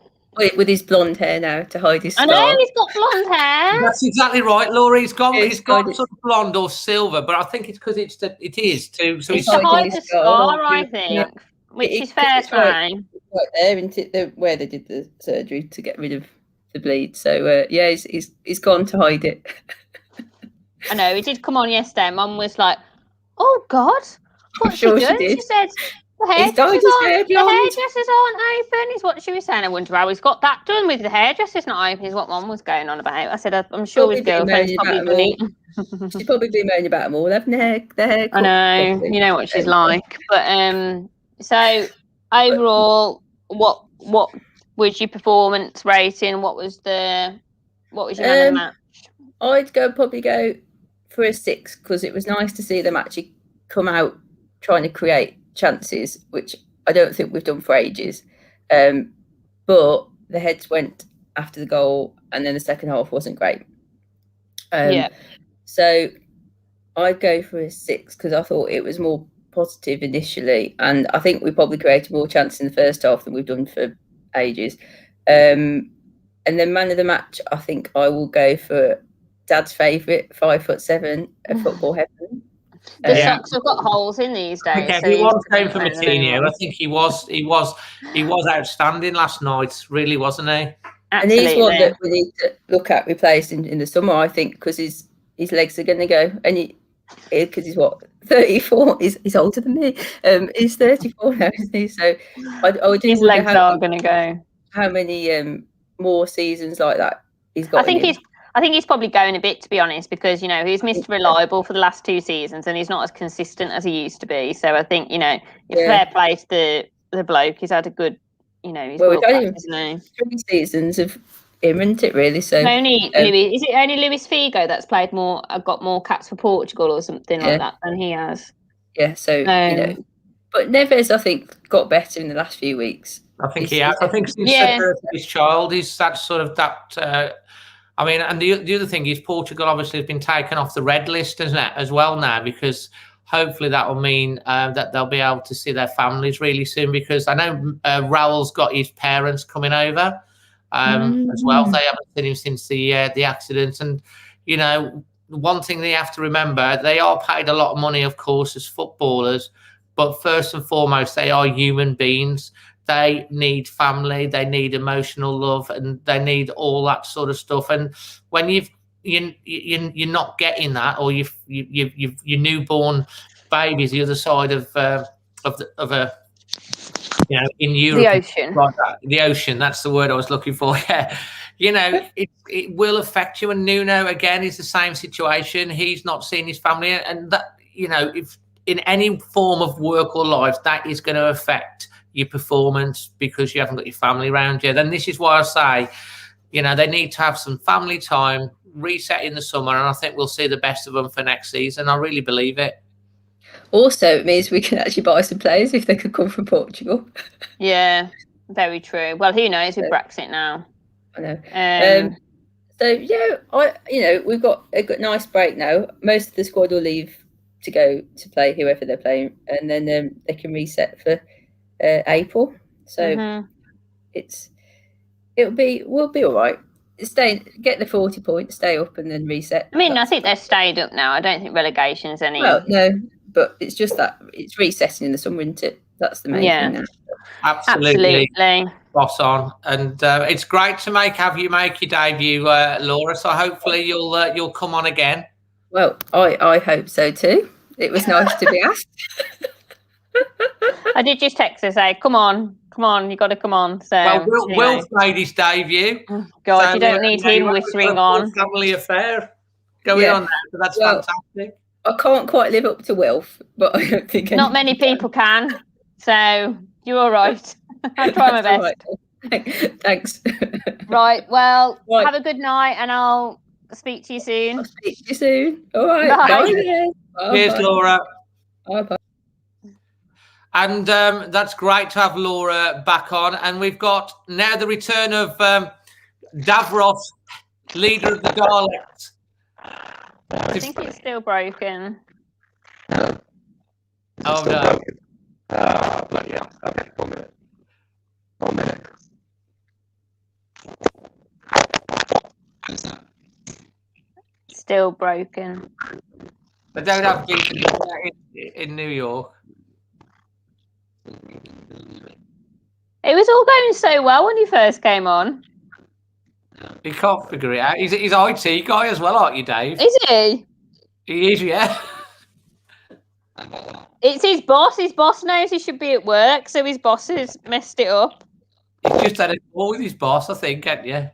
With his blonde hair now to hide his scar. I know, he's got blonde hair. That's exactly right, Laura. He's got sort of blonde or silver, but I think it's because it is too. So it's to hide the scar, I think, which is fair play. Right there, into where they did the surgery to get rid of the bleed. So he's gone to hide it. I know, he did come on yesterday. Mum was like, "Oh God, what's sure she doing?" She did. She said, "The hairdressers aren't open," is what she was saying. I wonder how he's got that done with the hairdressers not open, is what Mum was going on about. I said, "I'm sure his girlfriend's probably been eating." She's probably been moaning about them all, haven't they? I know, properly. You know what she's like. But so overall, what was your performance rating? What was your man of the match? I'd probably go for a 6, because it was nice to see them actually come out trying to create chances, which I don't think we've done for ages. But the heads went after the goal, and then the second half wasn't great. So I'd go for a 6, because I thought it was more positive initially, and I think we probably created more chances in the first half than we've done for ages. And then man of the match, I think I will go for Dad's favourite, 5'7", a football heaven. The socks have got holes in these days. Okay, so he was going for Martinho. I think he was outstanding last night, really, wasn't he? Absolutely. And he's one that we need to look at replacing in the summer, I think, because his legs are going to go, and because he's what, 34? He's older than me. He's 34 now, isn't he? So I do. His legs are going to go. How many more seasons like that he's got? I think he's probably going a bit, to be honest, because, he's Mr. Reliable for the last 2 seasons, and he's not as consistent as he used to be. So I think, it's fair play to the bloke. He's had a good, he's we've only 3 seasons of him, isn't it, really? So is it only Luis Figo that's got more caps for Portugal or something like that than he has? Yeah, so, but Neves, I think, got better in the last few weeks. I think he has. I think since his child, he's that sort of that... and the other thing is Portugal obviously has been taken off the red list, isn't it, as well now, because hopefully that will mean that they'll be able to see their families really soon, because I know Raul's got his parents coming over as well. They haven't seen him since the accident. And, one thing they have to remember, they are paid a lot of money, of course, as footballers, but first and foremost, they are human beings. They need family, they need emotional love, and they need all that sort of stuff. And when you're not getting that, or your newborn baby's the other side of a in Europe, The ocean. like that. The ocean, that's the word I was looking for. Yeah, it will affect you. And Nuno again is the same situation. He's not seeing his family, and that if in any form of work or life, that is going to affect your performance because you haven't got your family around you. Then this is why I say, they need to have some family time, reset in the summer, and I think we'll see the best of them for next season. I really believe it. Also, it means we can actually buy some players if they could come from Portugal. Yeah, very true. Well, who knows with Brexit now? I know. So yeah, we've got a good, nice break now. Most of the squad will leave to go to play whoever they're playing, and then they can reset for April. So we'll be all right. Get the 40 points, stay up, and then reset. I mean, I think they've stayed up now. I don't think relegation's any. Well, no, but it's just that it's resetting in the summer, isn't it? That's the main thing now. Absolutely. Boss on, and it's great to have you make your debut, Laura. So hopefully you'll come on again. Well, I hope so too. It was nice to be asked. I did just text her say, "Come on, you got to come on." So, well, Will's made his debut. God, so, you don't need him whispering on. Family affair going on there, so that's fantastic. I can't quite live up to Wilf, but I don't think not many people can. So you're all right. I'll try my best. Right. Thanks. Right. Well, have a good night, and I'll speak to you soon. I'll speak to you soon. All right. Bye. Bye. Cheers, Laura. Bye. And that's great to have Laura back on. And we've got now the return of Davros, leader of the Daleks. I think it's still broken. Oh, no. Bloody hell. Okay, 1 minute. 1 minute. How's that? Still broken. They don't have decent in New York. It was all going so well when you first came on. He can't figure it out. He's IT guy as well, aren't you, Dave? Is he? He is, yeah. It's his boss. His boss knows he should be at work, so his boss has messed it up. He's just had a call with his boss, I think, hadn't you?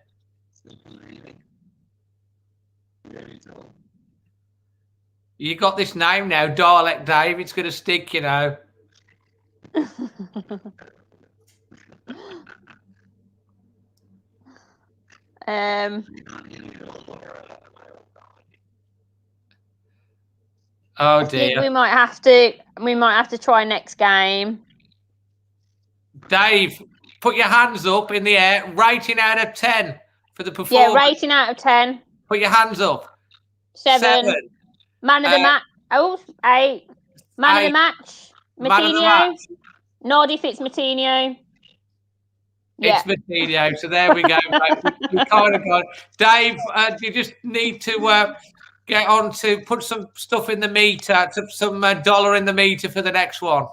You got this name now, Dalek Dave. It's going to stick, Oh dear. We might have to try next game. Dave, put your hands up in the air. Rating out of 10 for the performance. Yeah, rating out of 10. Put your hands up. 7. Man of the match. 8. Man of the match. Matinho. Nod if it's Matinho. It's Matinho. So there we go. We kind of got Dave. You just need to get on to put some stuff in the meter, some dollar in the meter for the next one.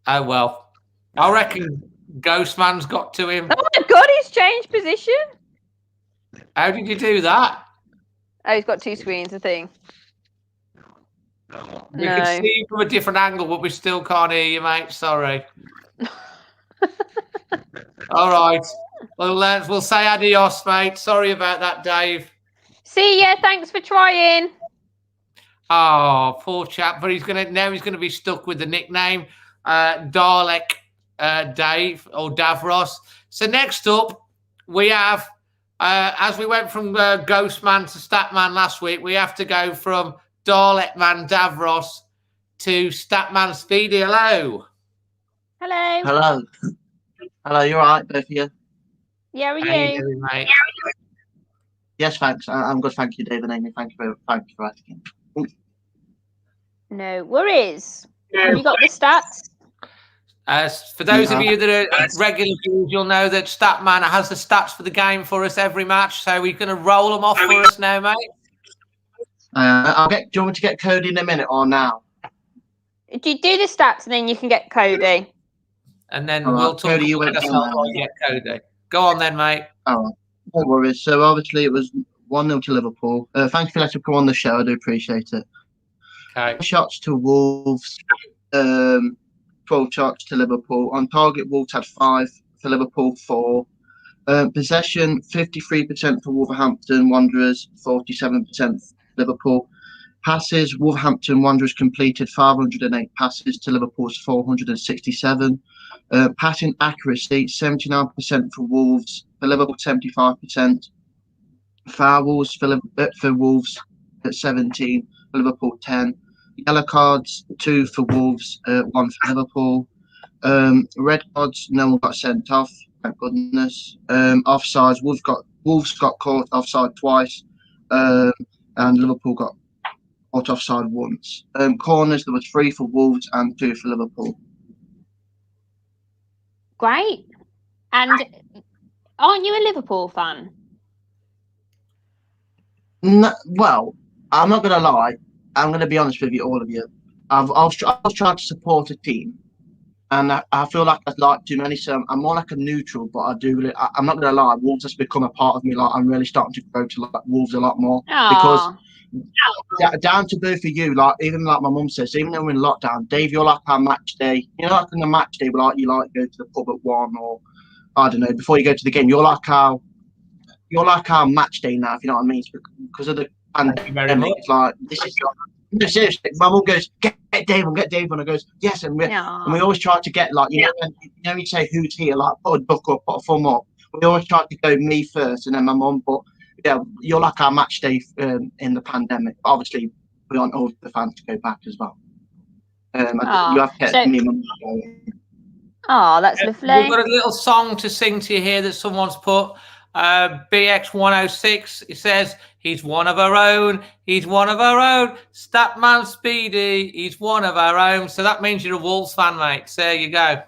Oh well, I reckon Ghostman's got to him. Oh my God, he's changed position. How did you do that? Oh, he's got 2 screens, I think. We can see you from a different angle, but we still can't hear you, mate. Sorry. All right. Well, we'll say adios, mate. Sorry about that, Dave. See ya. Thanks for trying. Oh, poor chap. But he's gonna be stuck with the nickname Dalek Dave or Davros. So next up, we have, as we went from Ghostman to Statman last week, we have to go from Dalek Man Davros to Statman Speedy. Hello. Hello. Hello, you all right, both of you? Yeah, are you? How you doing, mate? Yes, thanks. I'm good, thank you, David and Amy. Thank you for asking. No worries. Have you got the stats? For those of you that are regular viewers, you'll know that Statman has the stats for the game for us every match. So we're going to roll them off for us now, mate. I'll get. Do you want me to get Cody in a minute or now? Do you do the stats and then you can get Cody? And then All right, we'll talk Cody, you about went ourselves down while you get Cody. Go on then, mate. All right, no worries. So obviously it was 1-0 to Liverpool. Thank you for letting me come on the show. I do appreciate it. Okay. Shots to Wolves. 12 shots to Liverpool. On target, Wolves had 5. For Liverpool, 4. Possession 53% for Wolverhampton Wanderers, 47% Liverpool. Passes, Wolverhampton Wanderers completed 508 passes to Liverpool's 467. Passing accuracy 79% for Wolves, for Liverpool 75%. Fouls for Wolves at 17, for Liverpool 10. Yellow cards 2 for Wolves, 1 for Liverpool. Red cards, no one got sent off. Thank goodness. Offsides, Wolves got caught offside twice, and Liverpool got caught offside once. Corners, there was 3 for Wolves and 2 for Liverpool. Great. And aren't you a Liverpool fan? No, well, I'm not gonna lie. I'm gonna be honest with you, all of you. I've tried to support a team. And I feel like I'd like too many, so I'm more like a neutral. But I'm not gonna lie, Wolves has become a part of me. Like I'm really starting to go to like Wolves a lot more. Aww. Because down to both of you, like even like my mum says, even though we're in lockdown, Dave, you're like our match day. You know, like on the match day, like you like go to the pub at 1 or I don't know before you go to the game. You're like our match day now, if you know what I mean. Because of the pandemic, it's like this is. No, seriously, my mum goes, get Dave on, and I goes, yes, and we always try to get like, you know, you say who's here, like put a book up, put a thumb up. We always try to go me first and then my mum, but yeah, you're like our match day in the pandemic. Obviously, we want all the fans to go back as well. You have kept me, mum. Oh, that's lovely. We've got a little song to sing to you here that someone's put. BX106, it says, he's one of our own, he's one of our own, Statman Speedy, he's one of our own. So that means you're a Wolves fan, mate. So there you go.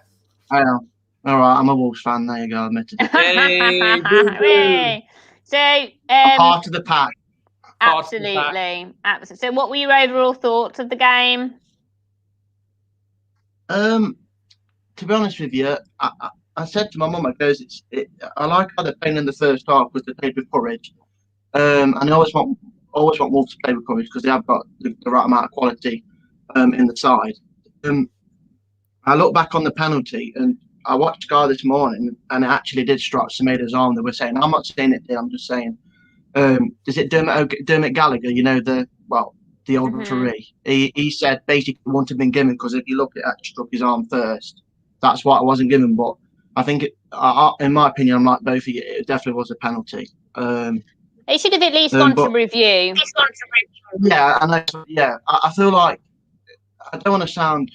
I am. All right, I'm a Wolves fan. There you go, admitted it. Yay, so, part of the pack. Absolutely. So what were your overall thoughts of the game? To be honest with you, I said to my mum, I like how they're playing in the first half because they played with courage. And I always want Wolves to play with courage because they have got the right amount of quality in the side. I look back on the penalty and I watched Sky this morning and it actually did strike Semedo's arm. They were saying, I'm not saying it did, I'm just saying, is it Dermot Gallagher, you know, the old referee? He said basically it wouldn't have been given because if you look at it, struck his arm first. That's why it wasn't given, but I think, in my opinion, I'm like both of you, it definitely was a penalty. It should have at least gone to review. Yeah, I feel like, I don't want to sound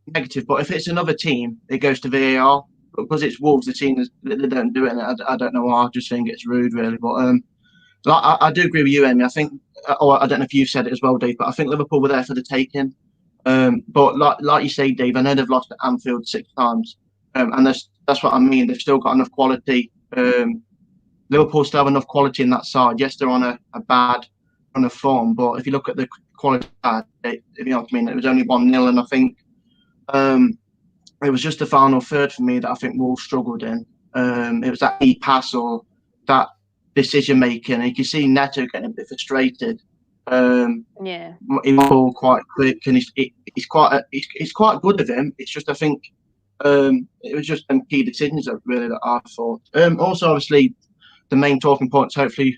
negative, but if it's another team, it goes to VAR. Because it's Wolves, the team, they don't do it, and I don't know why, I just think it's rude, really. But I do agree with you, Amy. I think, I don't know if you said it as well, Dave, but I think Liverpool were there for the taking. But like you say, Dave, I know they've lost at Anfield 6 times. And that's what I mean. They've still got enough quality. Liverpool still have enough quality in that side. Yes, they're on a bad run of form, but if you look at the quality, if you know what I mean, it was only 1-0, and I think it was just the final third for me that I think Wolves struggled in. It was that pass or that decision making, and you can see Neto getting a bit frustrated. He's all quite quick, and he's quite good at him. It's just I think. It was just some key decisions that I thought. Also, obviously, the main talking points. Hopefully,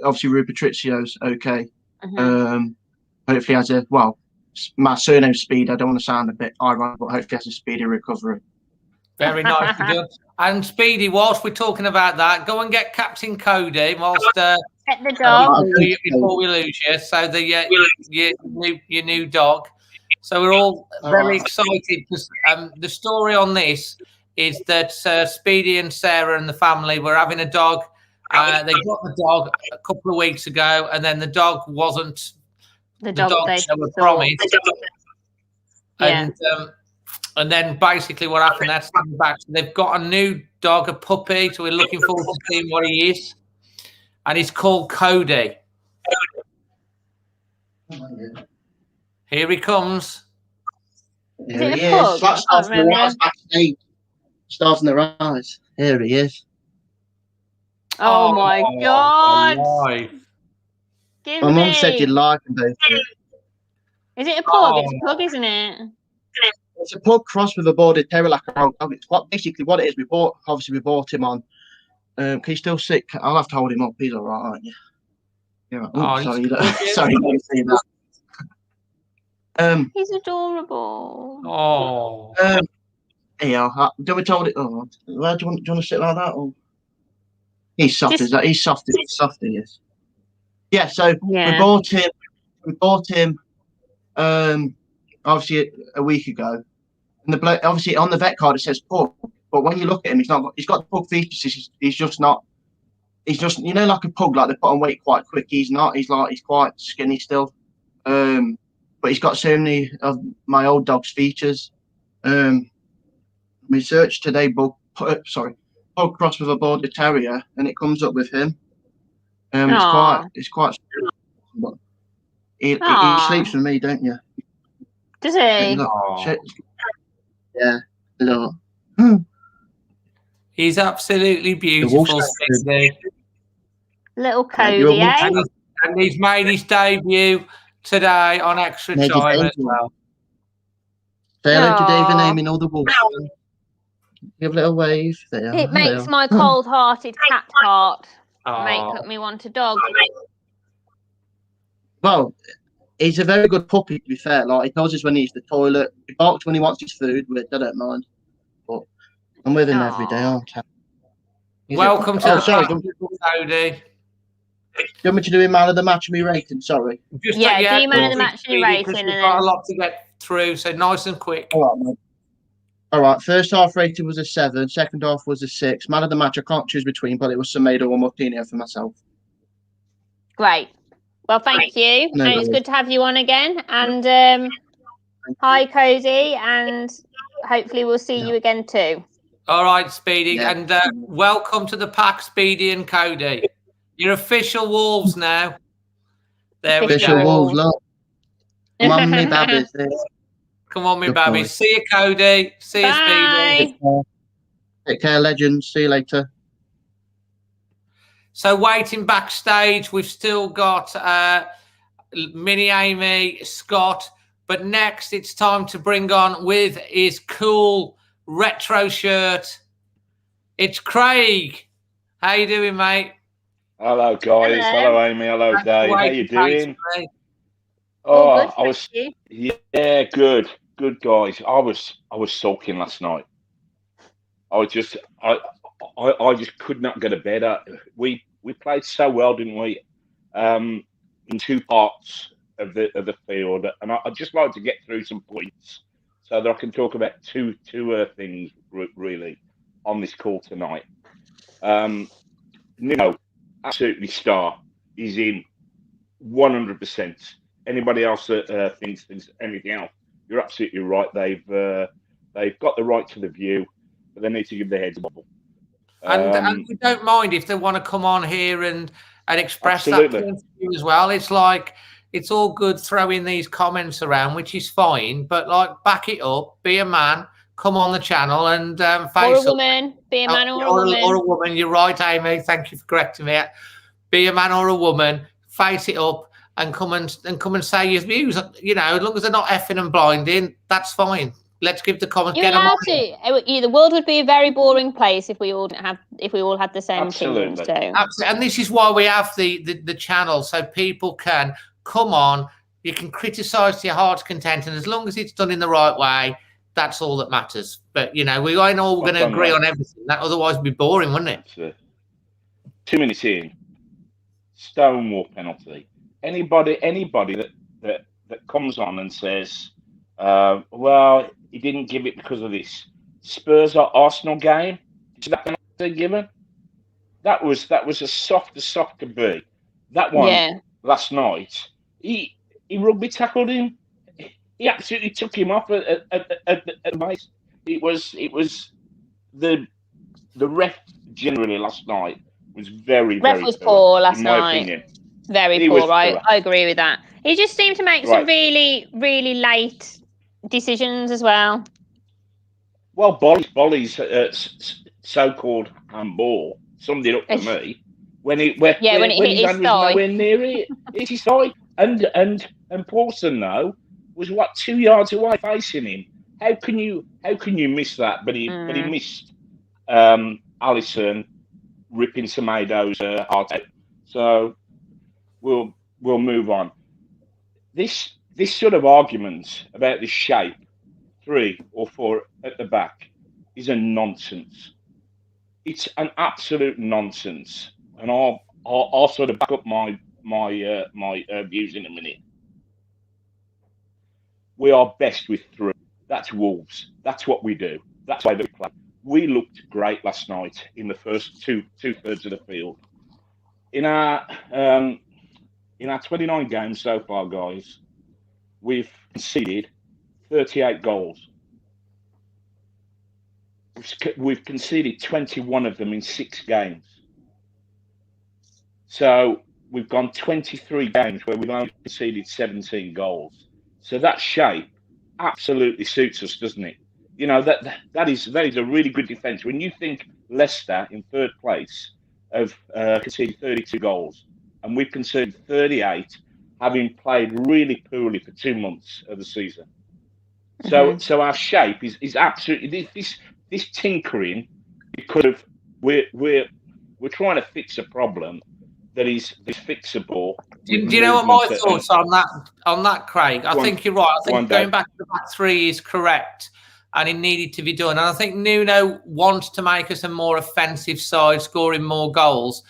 Rui Patricio's okay. Hopefully, has my surname's Speed. I don't want to sound a bit ironic, but hopefully, has a speedy recovery. Very nicely done. And Speedy, whilst we're talking about that, go and get Captain Cody whilst get the dog before we lose you. So your new dog. So we're all very excited because the story on this is that Speedy and Sarah and the family were having a dog. They got the dog a couple of weeks ago, and then the dog wasn't the dog they were promised. And then basically what happened, that's coming back. So they've got a new dog, a puppy, so we're looking forward to seeing what he is. And he's called Cody. Here he comes. Is Here it he a pug? is. That I starts can't in the remember. rise backstage. Stars in the rise. Here he is. Oh my god! alive. Give My me. mum said you'd like them both. Is it a pug? It's Oh. a pug, isn't it? It's a pug crossed with a border terrier, like a road dog. It's basically what it is. We bought him on. Can you still sit? I'll have to hold him up. He's all right, aren't you? Yeah. Right. Oh, Sorry, he's gorgeous. sorry, you didn't see that. He's adorable. Oh. Yeah. Do we hold it? Oh, where do you want to sit like that? Or? He's soft as that. He's soft. He's soft. He is. Yeah. So Yeah. we bought him. We bought him. Obviously a week ago, and the bloke obviously on the vet card it says pug, but when you look at him, he's not. He's got the pug features. He's just not. He's just like a pug, like they put on weight quite quick. He's not. He's quite skinny still. But he's got so many of my old dog's features. We searched today pug cross with a border terrier, and it comes up with him. It's quite. But he sleeps with me, don't you? Does he? Yeah. Look. He's absolutely beautiful, Speedy. Little Cody, eh? And he's made his debut today on Extra Made his Time as debut. well. Say hello to Dave and Aw. Amy and all the wolves. Give a little wave. There. It makes my cold-hearted cat heart Oh. make me want a dog. Well, he's a very good puppy, to be fair. Like, he tells us when he needs the toilet. He barks when he wants his food, which I don't mind. But I'm with him every day, aren't I? Welcome to the sorry. party, Cody. Do you want me to do a man of the match and me rating? Sorry. Just Yeah, do you man of the match and Speedy, rating, because and we've got then- a lot to get through, so nice and quick. All right, mate. All right. First half rating was a 7. Second half was a 6. Man of the match, I can't choose between, but it was Semedo or Martinez for myself. Great. Well, thank you. No And it's worries. good to have you on again. And hi, Cody. And hopefully we'll see you again too. All right, Speedy. Yeah. And welcome to the pack, Speedy and Cody. You're official Wolves now. There we Official go. Wolves, look. Come on, me babbies. Come on, me Good baby. boy. See you, Cody. See you, Speedy. Bye. Take care, legends. See you later. So waiting backstage, we've still got Minnie Amy, Scott, but next it's time to bring on with his cool retro shirt. It's Craig. How you doing, mate? Hello, guys. Hello, Amy. Hello, Dave. How you doing? All good, I was, thank you. yeah, good, guys. I was sulking last night. I just could not go to bed. We played so well, didn't we? In 2 parts of the field, and I'd just like to get through some points so that I can talk about two things really on this call tonight. Nuno, absolutely star. He's in 100%. Anybody else that thinks anything else, you're absolutely right. They've got the right to the view, but they need to give their heads a bubble. And we don't mind if they want to come on here and express Absolutely. that point of view as well. It's like, it's all good throwing these comments around, which is fine, but like, back it up, be a man, come on the channel and Or face a up. woman. Be a man or a woman. Or a woman. You're right, Amy. Thank you for correcting me. Be a man or a woman, face it up, and come and say your views. You know, as long as they're not effing and blinding, that's fine. Let's give the comments. You're allowed to. The world would be a very boring place if we all had the same opinions. So. Absolutely. And this is why we have the channel, so people can come on. You can criticise to your heart's content, and as long as it's done in the right way, that's all that matters. But you know, we ain't all going to agree on everything. That otherwise would be boring, wouldn't it? 2 minutes in, Stonewall penalty. Anybody that comes on and says, well, he didn't give it because of this Spurs or Arsenal game. Is that penalty given? That was as soft could be. That one last night, he rugby tackled him. He absolutely took him off at the base. It was the ref generally last night was very Ref was poor last in my night. opinion. Very He was poor. I poor. agree with that. He just seemed to make some Right. really, really late decisions as well. Well, Bolly's so-called handball summed it up for me. When it hit his hand was thigh. nowhere near it, it's his thigh. And Paulson though was 2 yards away facing him. How can you miss that? But he missed Alisson ripping Semedo's heart out. So we'll move on. This sort of argument about the shape, 3 or 4 at the back, is a nonsense. It's an absolute nonsense, and I'll sort of back up my views in a minute. We are best with 3. That's Wolves. That's what we do. That's why we play. We looked great last night in the first two-thirds of the field. In our 29 games so far, guys, we've conceded 38 goals. We've conceded 21 of them in 6 games. So we've gone 23 games where we've only conceded 17 goals. So that shape absolutely suits us, doesn't it? You know, that is a really good defence. When you think Leicester in 3rd place have conceded 32 goals, and we've conceded 38, having played really poorly for 2 months of the season. So our shape is absolutely this tinkering, because we're trying to fix a problem that is fixable. Do you know what my thoughts on that, Craig? I think you're right. I think going back to the back 3 is correct, and it needed to be done. And I think Nuno wants to make us a more offensive side, scoring more goals.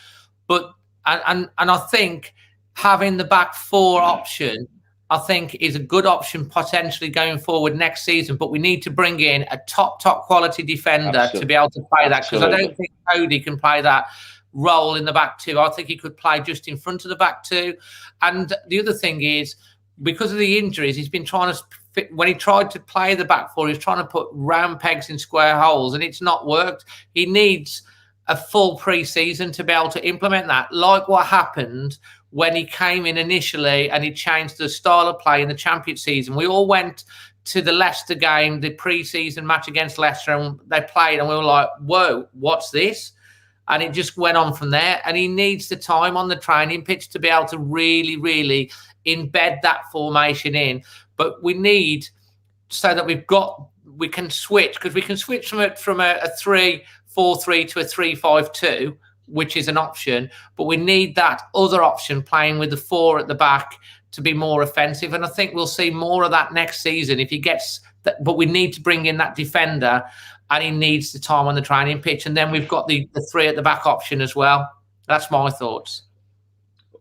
But and I think having the back 4 option, I think, is a good option potentially going forward next season. But we need to bring in a top quality defender to be able to play that, because I don't think Cody can play that role in the back 2. I think he could play just in front of the back 2. And the other thing is, because of the injuries, he's been trying to fit, when he tried to play the back 4, he was trying to put round pegs in square holes, and it's not worked. He needs a full pre-season to be able to implement that, like what happened when he came in initially and he changed the style of play in the Championship season. We all went to the Leicester game, the pre-season match against Leicester, and they played, and we were like, whoa, what's this? And it just went on from there. And he needs the time on the training pitch to be able to really, really embed that formation in. But we need, so that we can switch, because we can switch from a 3-4-3 to a 3-5-2, which is an option. But we need that other option, playing with the 4 at the back, to be more offensive. And I think we'll see more of that next season if he gets that. But we need to bring in that defender, and he needs the time on the training pitch. And then we've got the 3 at the back option as well. That's my thoughts.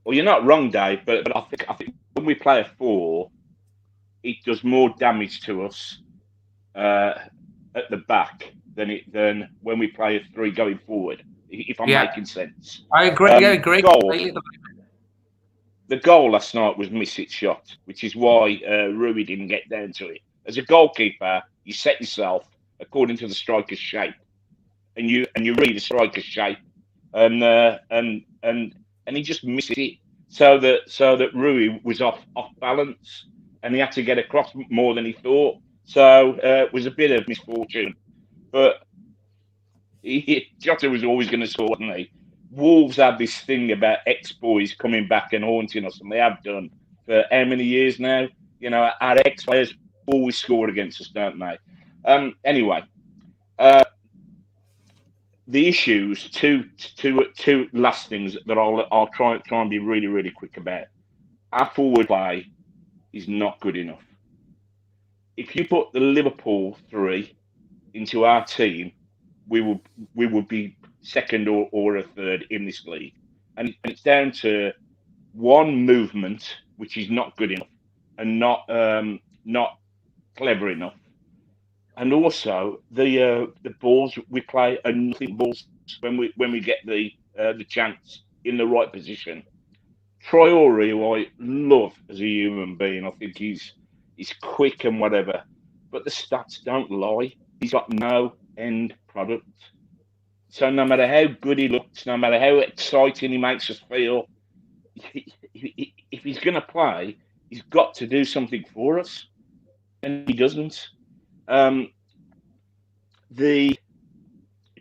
Well, you're not wrong, Dave, but I think when we play a 4, it does more damage to us at the back than when we play a 3 going forward, if I'm making sense. I agree. I agree. The goal last night was Misic's shot, which is why Rui didn't get down to it. As a goalkeeper, you set yourself according to the striker's shape, and you read the striker's shape, and he just missed it, so that Rui was off balance, and he had to get across more than he thought. So it was a bit of misfortune, but Jota was always going to score, wasn't he? Wolves have this thing about ex-boys coming back and haunting us, and they have done for how many years now? You know, our ex-players always score against us, don't they? Anyway, the issues, two last things that I'll try and be really, really quick about. Our forward play is not good enough. If you put the Liverpool 3 into our team, we would be second or a third in this league, and it's down to one movement, which is not good enough and not clever enough. And also the balls we play are nothing balls when we get the chance in the right position. Traore, who I love as a human being, I think he's quick and whatever, but the stats don't lie. He's got no end product. So no matter how good he looks, no matter how exciting he makes us feel, if he's going to play, he's got to do something for us, and he doesn't. The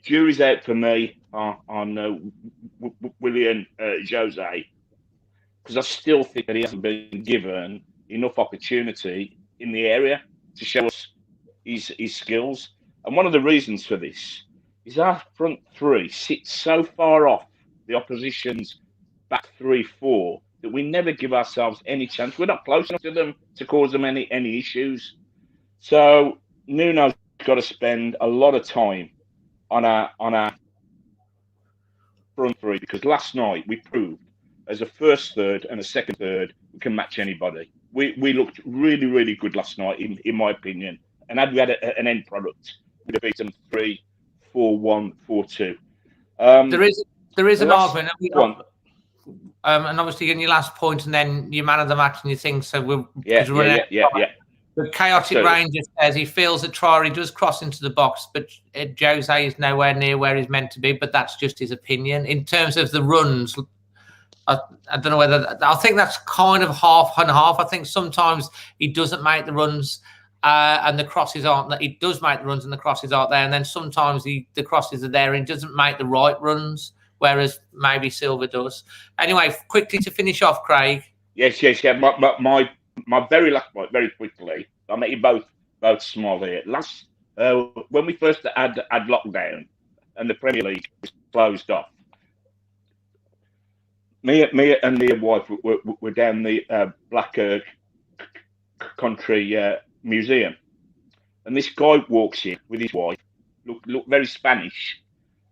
jury's out for me on William Jose, because I still think that he hasn't been given enough opportunity in the area to show us his skills. And one of the reasons for this is our front three sits so far off the opposition's back 3-4 that we never give ourselves any chance. We're not close enough to them to cause them any issues. So Nuno's got to spend a lot of time on our front three, because last night we proved as a first third and a second third we can match anybody. We looked really, really good last night, in my opinion. And had we had an end product, we'd have beaten 3-4-1, 4-2. There is an argument. And obviously, in your last point, and then your man of the match, and you think so. The Chaotic Ranger says he feels that Traore does cross into the box, but Jose is nowhere near where he's meant to be. But that's just his opinion. In terms of the runs, I don't know whether I think that's kind of half and half. I think sometimes he doesn't make the runs and the crosses aren't that. He does make the runs and the crosses aren't there. And then sometimes the crosses are there and he doesn't make the right runs, whereas maybe Silva does. Anyway, quickly to finish off, Craig. Yes. My very last point, very quickly. I make you both smile here. When we first had lockdown and the Premier League was closed off, me and the wife were down the Black Country Museum, and this guy walks in with his wife, look very Spanish,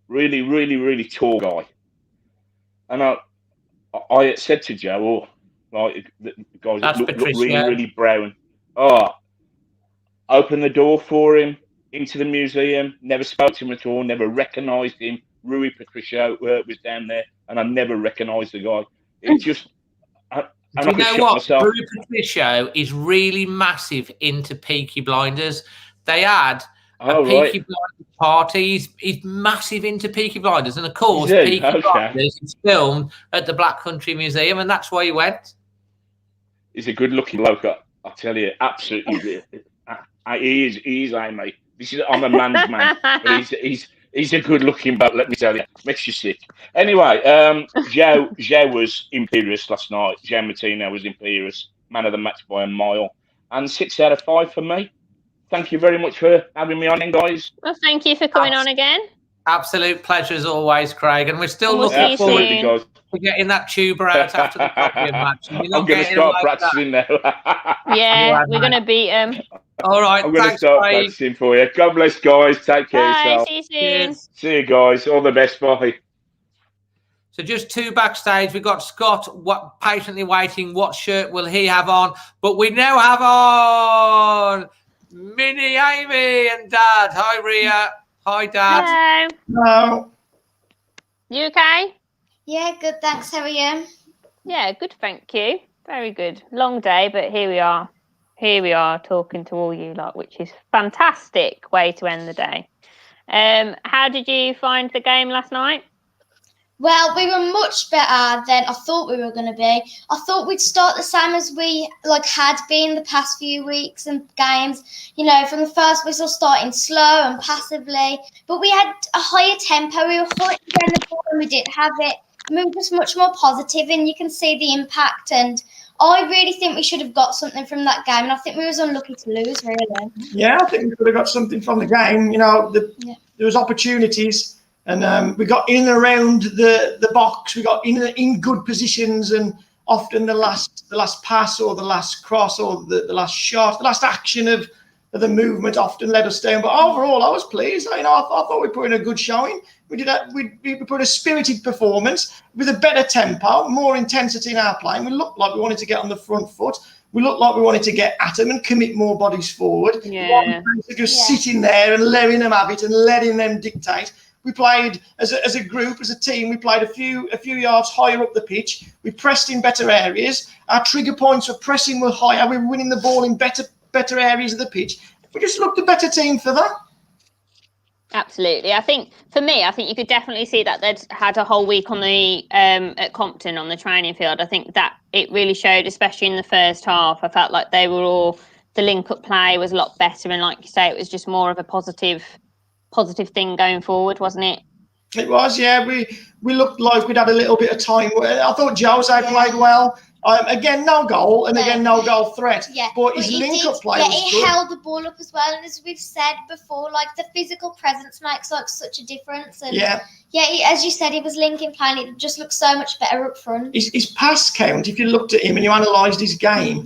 really, really, really tall guy, and I said to Joe, like the guys look really, really brown. Open the door for him into the museum. Never spoke to him at all. Never recognised him. Rui Patricio was down there, and I never recognised the guy. It's just. Do you know what? Rui Patricio is really massive into Peaky Blinders. They had a Peaky Blinders party. He's massive into Peaky Blinders, and of course, Peaky Blinders is filmed at the Black Country Museum, and that's why he went. He's a good-looking bloke, I tell you, absolutely. He is, mate. I'm a man's man, but he's a good-looking bloke. Let me tell you, makes you sick. Anyway, Joe was imperious last night. Joe Martino was imperious, man of the match by a mile, and 6 out of 5 for me. Thank you very much for having me on, guys. Well, thank you for coming on again. Absolute pleasure as always, Craig, and we're still looking forward to getting that tuba out after the Coppion match. I'm going to start practicing now. Yeah, we're going to beat him. All right, I'm going to start practicing for you. God bless, guys. Take care of yourself. See you soon. Cheers. See you, guys. All the best. Bye. So just 2 backstage. We've got Scott patiently waiting. What shirt will he have on? But we now have on Minnie Amy and Dad. Hi, Ria. Hi, Dad. Hello. You okay? Yeah, good, thanks. How are you? Yeah, good, thank you. Very good. Long day, but here we are. Here we are talking to all you lot, which is fantastic way to end the day. How did you find the game last night? Well, we were much better than I thought we were going to be. I thought we'd start the same as we had been the past few weeks and games. You know, from the first whistle, starting slow and passively. But we had a higher tempo. We were fighting around the ball and we didn't have it. We were just much more positive, and you can see the impact. And I really think we should have got something from that game. And I think we was unlucky to lose, really. Yeah, I think we could have got something from the game. You know, there was opportunities. And we got in and around the box. We got in good positions, and often the last pass or the last cross or the last shot, the last action of the movement often led us down. But overall, I was pleased. I thought we put in a good showing. We put a spirited performance with a better tempo, more intensity in our play. We looked like we wanted to get on the front foot. We looked like we wanted to get at them and commit more bodies forward. Yeah. Just sitting there and letting them have it and letting them dictate. We played as a group, as a team. We played a few yards higher up the pitch. We pressed in better areas. Our trigger points for pressing were higher. We were winning the ball in better areas of the pitch. We just looked a better team for that. Absolutely. I think for me, I think you could definitely see that they'd had a whole week on the at Compton on the training field. I think that it really showed, especially in the first half. I felt like they were all, the link-up play was a lot better, and like you say, it was just more of a positive thing going forward, wasn't it? It was, yeah. We looked like we'd had a little bit of time. I thought Jose played well. Again, no goal, and again, no goal threat. Yeah, but his link-up play was he good. held the ball up as well, and as we've said before, like the physical presence makes like such a difference. And as you said, he was linking play, and it just looks so much better up front. His pass count, if you looked at him and you analysed his game,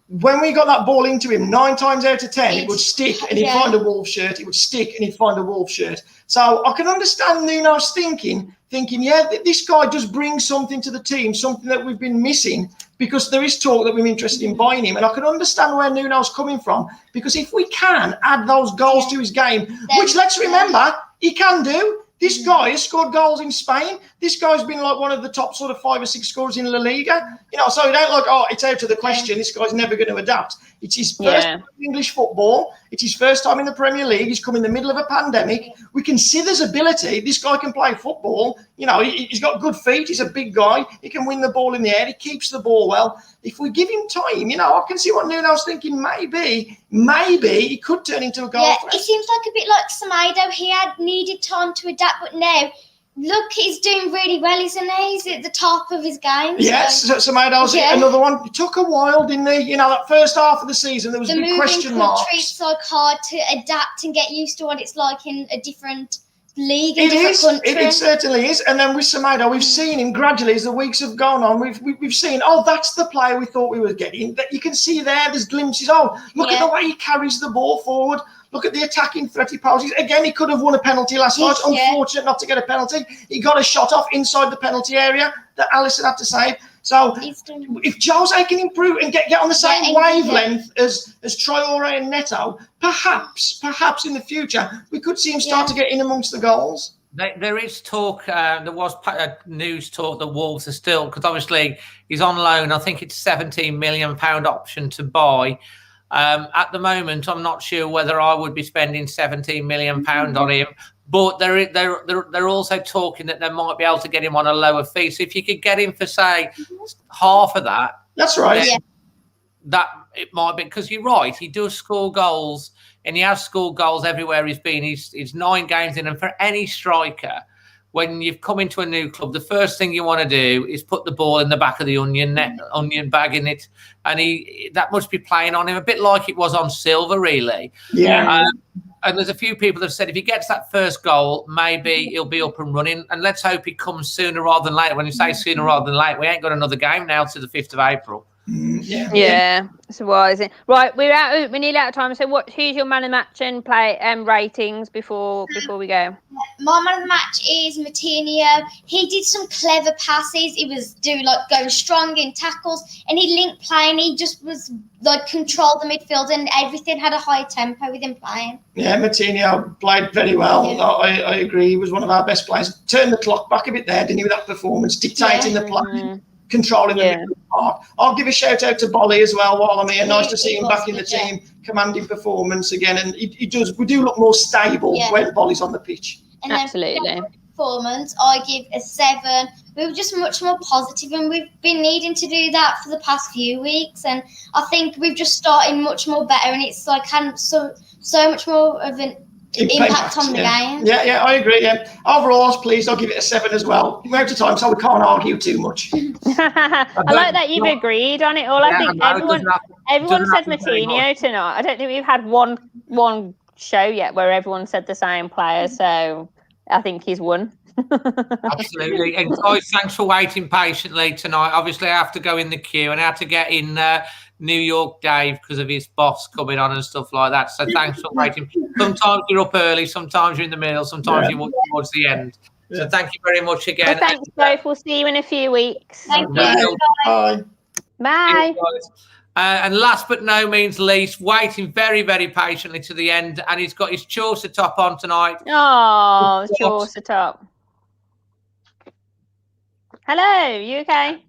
when we got that ball into him, 9 times out of 10, it would stick, and he'd find a Wolves shirt. It would stick, and he'd find a Wolves shirt. So I can understand Nuno's thinking, yeah, this guy does bring something to the team, something that we've been missing, because there is talk that we're interested in buying him. And I can understand where Nuno's coming from, because if we can add those goals to his game, which, let's remember, he can do. This guy has scored goals in Spain. This guy's been like one of the top sort of 5 or 6 scorers in La Liga. You know, so you don't like, oh, it's out of the question. This guy's never going to adapt. It's his first time in English football. It's his first time in the Premier League. He's come in the middle of a pandemic. We can see there's ability. This guy can play football. You know, he's got good feet. He's a big guy. He can win the ball in the air. He keeps the ball well. If we give him time, you know, I can see what Nuno's thinking. Maybe he could turn into a goal threat. It seems like a bit like Semedo. He had needed time to adapt, but now, look, he's doing really well, isn't he? He's at the top of his game. Yes, so Semedo's another one. It took a while, didn't he? You know, that first half of the season, there was big question marks. It's like hard to adapt and get used to what it's like in a different league, It certainly is. And then with Semedo, we've seen him gradually as the weeks have gone on. We've seen, oh, that's the player we thought we were getting. That you can see there's glimpses. Oh, look at the way he carries the ball forward. Look at the attacking threat he poses. Again, he could have won a penalty last night. Unfortunate not to get a penalty. He got a shot off inside the penalty area that Alisson had to save. So if Jose can improve and get on the same wavelength as Traore and Neto, perhaps in the future, we could see him start to get in amongst the goals. There is talk, there was news talk that Wolves are still, because obviously he's on loan. I think it's £17 million option to buy. At the moment, I'm not sure whether I would be spending £17 million on him. But they're also talking that they might be able to get him on a lower fee. So if you could get him for, say, half of that. That's right. That it might be, because you're right. He does score goals, and he has scored goals everywhere he's been. He's 9 games in. And for any striker, when you've come into a new club, the first thing you want to do is put the ball in the back of the onion bag in it. And that must be playing on him a bit like it was on Silva, really. Yeah. And there's a few people that have said if he gets that first goal, maybe he'll be up and running. And let's hope he comes sooner rather than later. When you say sooner rather than late, we ain't got another game now to the 5th of April. Yeah. So why is it? Right, we're nearly out of time. So who's your man of the match and play ratings before we go? My man of the match is Martinho. He did some clever passes. He was going strong in tackles, and he linked play, and he just was controlled the midfield, and everything had a high tempo with him playing. Yeah, Martinho played very well. Yeah. I agree. He was one of our best players. Turned the clock back a bit there, didn't he, with that performance, dictating the play. Controlling the middle of the park. I'll give a shout out to Bolly as well while I'm here. Nice to see him back in the team, commanding performance again. And we do look more stable when Bolly's on the pitch. And absolutely. Performance, I give a 7. We were just much more positive, and we've been needing to do that for the past few weeks. And I think we've just started much more better, and it's had so much more of an impact on the game. Yeah, I agree. Yeah. Overall, I was pleased. I'll give it a 7 as well. We're out of time, so we can't argue too much. I like that you've agreed on it all. I think everyone said Martinho tonight. I don't think we've had one show yet where everyone said the same player, so I think he's won. Absolutely. And guys, thanks for waiting patiently tonight. Obviously, I have to go in the queue, and I have to get in New York Dave because of his boss coming on and stuff like that. So thanks for waiting. Sometimes you're up early, sometimes you're in the middle, sometimes you're towards the end. So thank you very much again. Well, thanks both. We'll see you in a few weeks. Thank you. Bye. Bye. And last but no means least, waiting very, very patiently to the end, and he's got his Chaucer top on tonight. Oh, Chaucer top. Hello, you okay?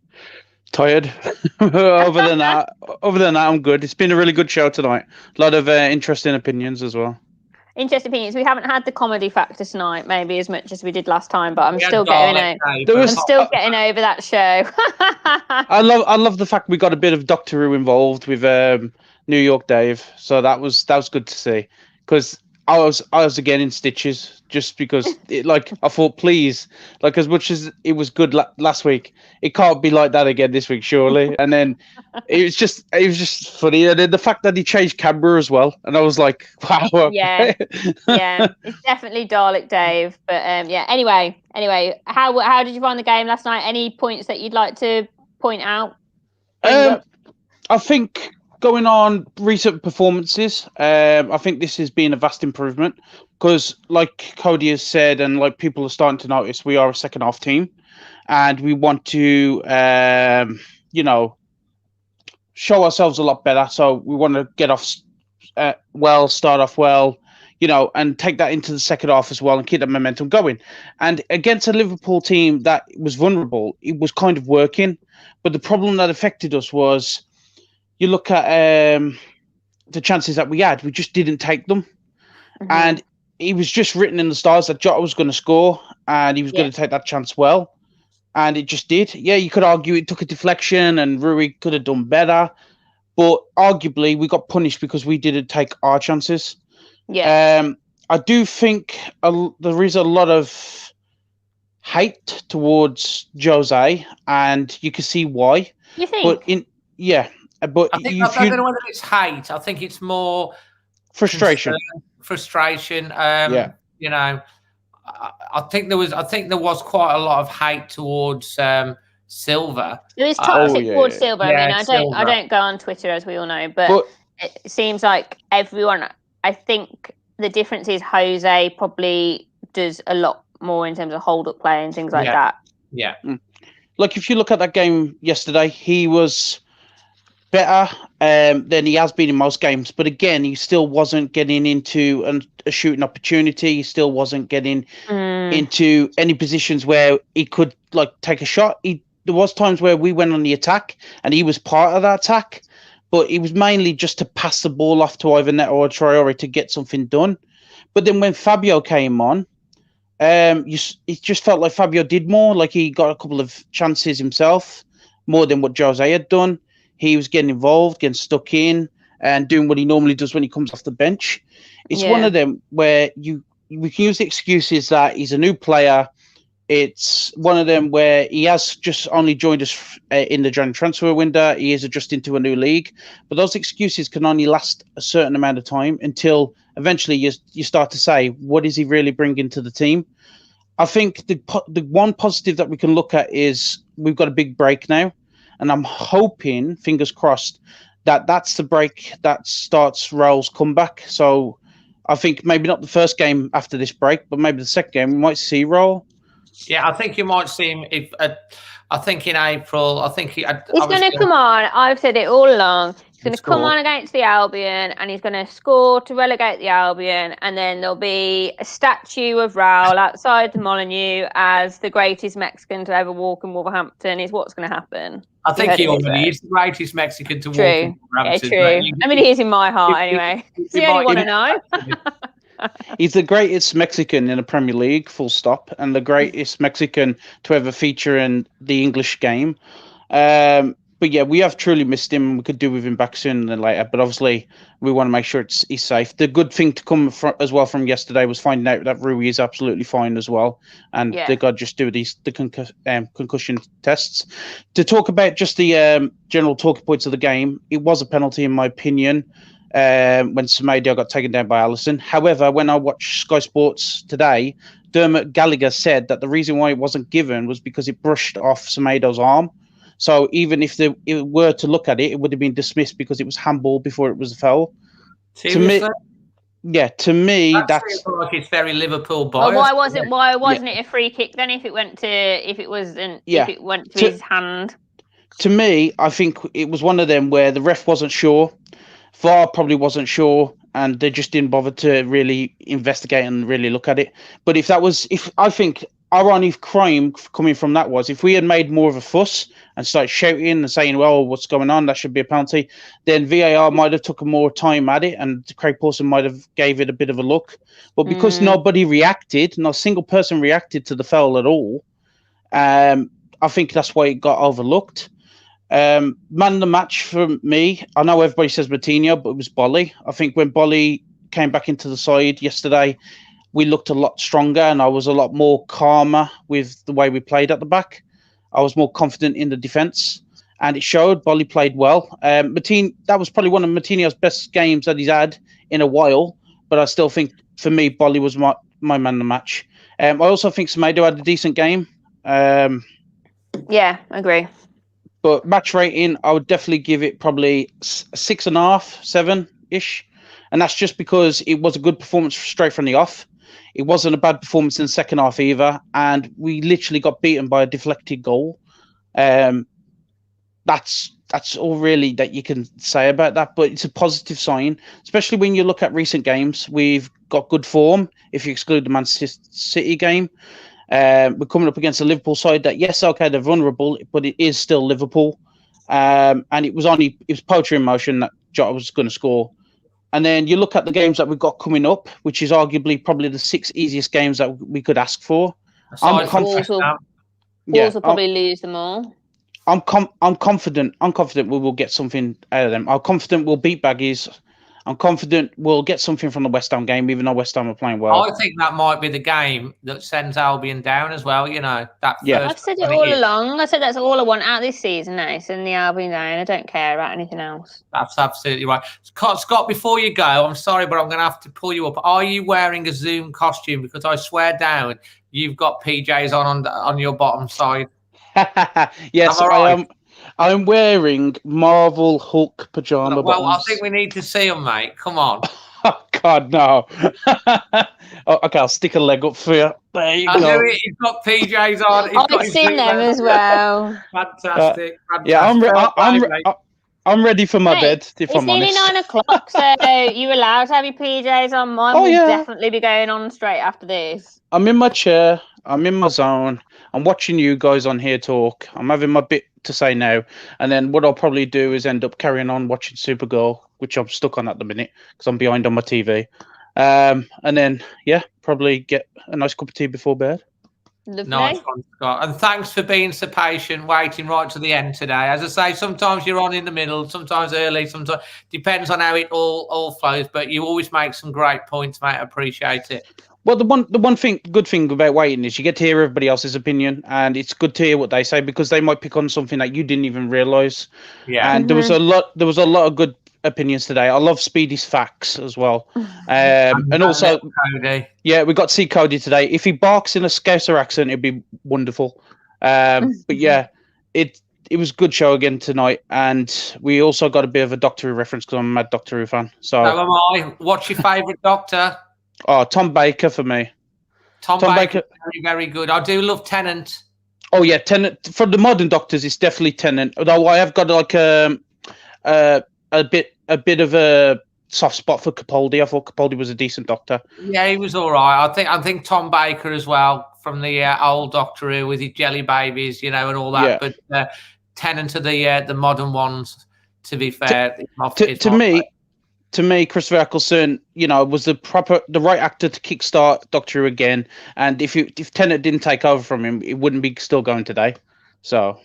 Tired. Other than that, I'm good. It's been a really good show tonight. A lot of interesting opinions as well. Interesting opinions. We haven't had the comedy factor tonight, maybe as much as we did last time, but I'm We had still getting Dalek over. Day, I'm still getting over that show. I love the fact we got a bit of Doctor Who involved with New York Dave, so that was good to see, because I was again in stitches just because I thought, please, like, as much as it was good last week, it can't be like that again this week, surely. And then it was just funny, and then the fact that he changed camera as well, and I was like, wow. Yeah, it's definitely Dalek Dave. But yeah. Anyway, how did you find the game last night? Any points that you'd like to point out? I think, going on recent performances, I think this has been a vast improvement because, like Cody has said, and like people are starting to notice, we are a second half team, and we want to, show ourselves a lot better. So we want to get off start off well, and take that into the second half as well and keep that momentum going. And against a Liverpool team that was vulnerable, it was kind of working, but the problem that affected us was, you look at the chances that we had, we just didn't take them. Mm-hmm. And it was just written in the stars that Jota was going to score and he was going to take that chance well. And it just did. Yeah, you could argue it took a deflection and Rui could have done better. But arguably, we got punished because we didn't take our chances. Yeah. I do think there is a lot of hate towards Jose, and you can see why. You think? But But I don't know whether it's hate. I think it's more frustration. Frustration. I think there was quite a lot of hate towards Silva. There is toxic towards Silva. I mean, I don't go on Twitter, as we all know, but it seems like everyone. I think the difference is Jose probably does a lot more in terms of hold-up play and things like that. Yeah. Like, if you look at that game yesterday, he was better than he has been in most games, but again, he still wasn't getting into a shooting opportunity. He still wasn't getting into any positions where he could take a shot. There was times where we went on the attack and he was part of that attack, but it was mainly just to pass the ball off to either Neto or Traore to get something done. But then when Fabio came on, it just felt like Fabio did more. Like, he got a couple of chances himself, more than what Jose had done. He was getting involved, getting stuck in, and doing what he normally does when he comes off the bench. It's one of them where we can use the excuses that he's a new player. It's one of them where he has just only joined us in the January transfer window. He is adjusting to a new league. But those excuses can only last a certain amount of time until eventually you start to say, what is he really bringing to the team? I think the one positive that we can look at is we've got a big break now. And I'm hoping, fingers crossed, that that's the break that starts Raul's comeback. So I think maybe not the first game after this break, but maybe the second game, we might see Raul. Yeah, I think you might see him. I think in April. I think he's going to come on. I've said it all along. He's going to come on against the Albion, and he's going to score to relegate the Albion, and then there'll be a statue of Raul outside the Molineux as the greatest Mexican to ever walk in Wolverhampton. Is what's going to happen. I think he already is the greatest Mexican to walk in Wolverhampton. Yeah, true. I mean, he is in my heart anyway. It's the only one I know. He's the greatest Mexican in the Premier League, full stop, and the greatest Mexican to ever feature in the English game. But yeah, we have truly missed him. We could do with him back sooner than later, but obviously we want to make sure he's safe. The good thing to come as well from yesterday was finding out that Rui is absolutely fine as well, and they got to just do the concussion tests. To talk about just the general talking points of the game, it was a penalty in my opinion. When Semedo got taken down by Alisson. However, when I watched Sky Sports today, Dermot Gallagher said that the reason why it wasn't given was because it brushed off Semedo's arm. So even if they were to look at it, it would have been dismissed because it was handball before it was a foul. Seriously? To me, that's like it's very Liverpool biased. Well, why wasn't it a free kick then? If it went to his hand. To me, I think it was one of them where the ref wasn't sure. VAR probably wasn't sure, and they just didn't bother to really investigate and really look at it. But I think our only crime coming from that was if we had made more of a fuss and started shouting and saying, well, what's going on? That should be a penalty. Then VAR might have took more time at it, and Craig Pawson might have gave it a bit of a look. But because nobody reacted, not a single person reacted to the foul at all, I think that's why it got overlooked. Man of the match for me, I know everybody says Moutinho, but it was Bolly. I think when Bolly came back into the side yesterday, we looked a lot stronger, and I was a lot more calmer with the way we played at the back. I was more confident in the defence, and it showed. Bolly played well. That was probably one of Moutinho's best games that he's had in a while, but I still think, for me, Bolly was my man of the match. I also think Semedo had a decent game. Yeah, I agree. But match rating, I would definitely give it probably 6.5, 7-ish. And that's just because it was a good performance straight from the off. It wasn't a bad performance in the second half either. And we literally got beaten by a deflected goal. That's all really that you can say about that. But it's a positive sign, especially when you look at recent games. We've got good form, if you exclude the Manchester City game. We're coming up against a Liverpool side that, yes, okay, they're vulnerable, but it is still Liverpool. And it was poetry in motion that Jota was going to score. And then you look at the games that we've got coming up, which is arguably probably the 6 easiest games that we could ask for. Wolves will probably lose them all. I'm confident we will get something out of them. I'm confident we'll beat Baggies. I'm confident we'll get something from the West Ham game, even though West Ham are playing well. I think that might be the game that sends Albion down as well. You know, I've said it all along. I said that's all I want out this season now. Send the Albion down. I don't care about anything else. That's absolutely right. Scott, before you go, I'm sorry, but I'm going to have to pull you up. Are you wearing a Zoom costume? Because I swear down, you've got PJs on your bottom side. Yes, I am. I'm wearing Marvel Hulk pajama bottoms. I think we need to see them, mate. Come on. Oh, God, no. Okay, I'll stick a leg up for you. There you go. He's got PJs on. I've seen them as well. Fantastic. Yeah, I'm ready for my bed, if I'm honest. It's nearly 9 o'clock, so you're allowed to have your PJs on. Mine will definitely be going on straight after this. I'm in my chair. I'm in my zone. I'm watching you guys on here talk. I'm having my bit to say now. And then what I'll probably do is end up carrying on watching Supergirl, which I'm stuck on at the minute because I'm behind on my TV. And then, probably get a nice cup of tea before bed. Lovely. Nice one, Scott. And thanks for being so patient, waiting right to the end today. As I say, sometimes you're on in the middle, sometimes early, sometimes depends on how it all flows. But you always make some great points, mate. I appreciate it. Well, the one good thing about waiting is you get to hear everybody else's opinion, and it's good to hear what they say because they might pick on something that you didn't even realise. Yeah, and there was a lot of good opinions today. I love Speedy's facts as well, and also Cody. Yeah, we got to see Cody today. If he barks in a Scouser accent, it'd be wonderful. But yeah, it was a good show again tonight, and we also got a bit of a Doctor Who reference because I'm a mad Doctor Who fan. So am I. What's your favourite Doctor? Oh, Tom Baker for me. Tom Baker, very, very good. I do love Tennant. Oh yeah, Tennant. For the modern Doctors, it's definitely Tennant. Although I have got like a bit of a soft spot for Capaldi. I thought Capaldi was a decent Doctor. Yeah, he was all right. I think Tom Baker as well from the old Doctor Who with his jelly babies, and all that. Yeah. But Tennant are the modern ones. To be fair, To me, Christopher Eccleston, was the right actor to kickstart Doctor Who again. And if Tennant didn't take over from him, it wouldn't be still going today. So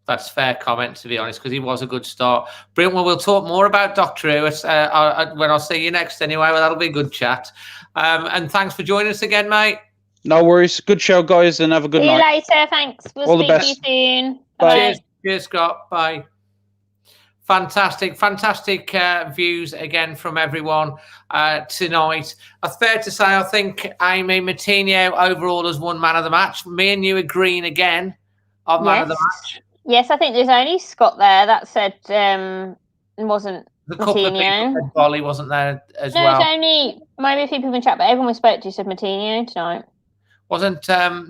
that's fair comment, to be honest, because he was a good start. Brilliant. Well, we'll talk more about Doctor Who when I'll see you next anyway. Well, that'll be a good chat. And thanks for joining us again, mate. No worries. Good show, guys, and have a good night. See you later. Thanks. We'll speak to you soon. Bye. Cheers, Scott. Bye. Fantastic views again from everyone tonight. Fair to say, I think Amy Moutinho overall has won man of the match. Me and you agreeing again on man of the match. Yes, I think there's only Scott there that said wasn't the couple of people said Bolly wasn't there as well. No, it's only maybe a few people in chat, but everyone we spoke to said Moutinho tonight. Wasn't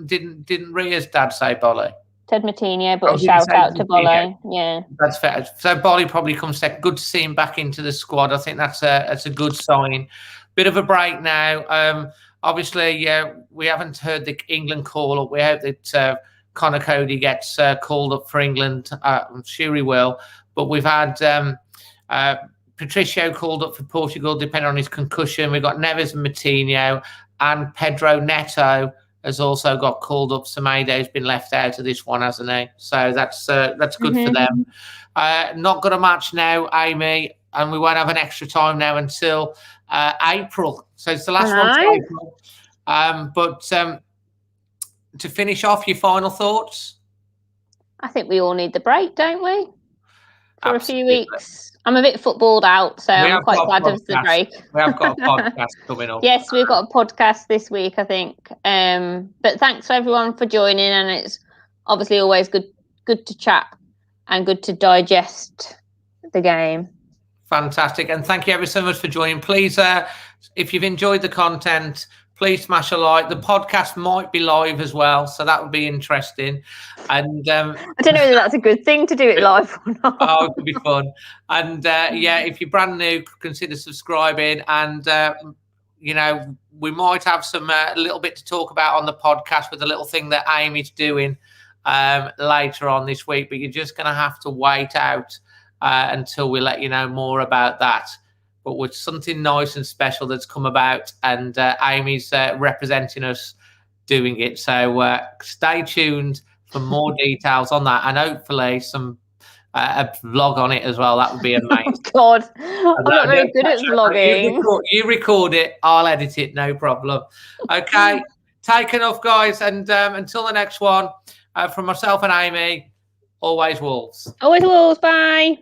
didn't Ria's dad say Bolly? Said Moutinho, but a shout out to Bolly. Yeah, that's fair. So Bolly probably comes second. Good to see him back into the squad. I think that's a good sign. Bit of a break now. Obviously, we haven't heard the England call up. We hope that Connor Cody gets called up for England. I'm sure he will. But we've had Patricio called up for Portugal, depending on his concussion. We've got Neves and Moutinho, and Pedro Neto has also got called up. Semedo's been left out of this one, hasn't he? So that's good for them. Not got a match now, Amy, and we won't have an extra time now until April. So it's the last one for April. But to finish off, your final thoughts? I think we all need the break, don't we? For Absolutely. a few weeks. I'm a bit footballed out, so I'm quite glad of the break. We have got a podcast coming up. Yes, we've got a podcast this week, I think. But thanks for everyone for joining, and it's obviously always good to chat and good to digest the game. Fantastic, and thank you ever so much for joining. Please, if you've enjoyed the content, please smash a like. The podcast might be live as well, so that would be interesting. And I don't know whether that's a good thing to do it live or not. Oh, it could be fun. And if you're brand new, consider subscribing. And we might have some little bit to talk about on the podcast with a little thing that Amy's doing later on this week. But you're just going to have to wait out until we let you know more about that. But with something nice and special that's come about, and Amy's representing us doing it. So stay tuned for more details on that, and hopefully some a vlog on it as well. That would be amazing. Oh God, I'm not very good at vlogging. You record it, I'll edit it, no problem. Okay, take enough, guys, and until the next one, from myself and Amy, always Wolves. Always Wolves, bye.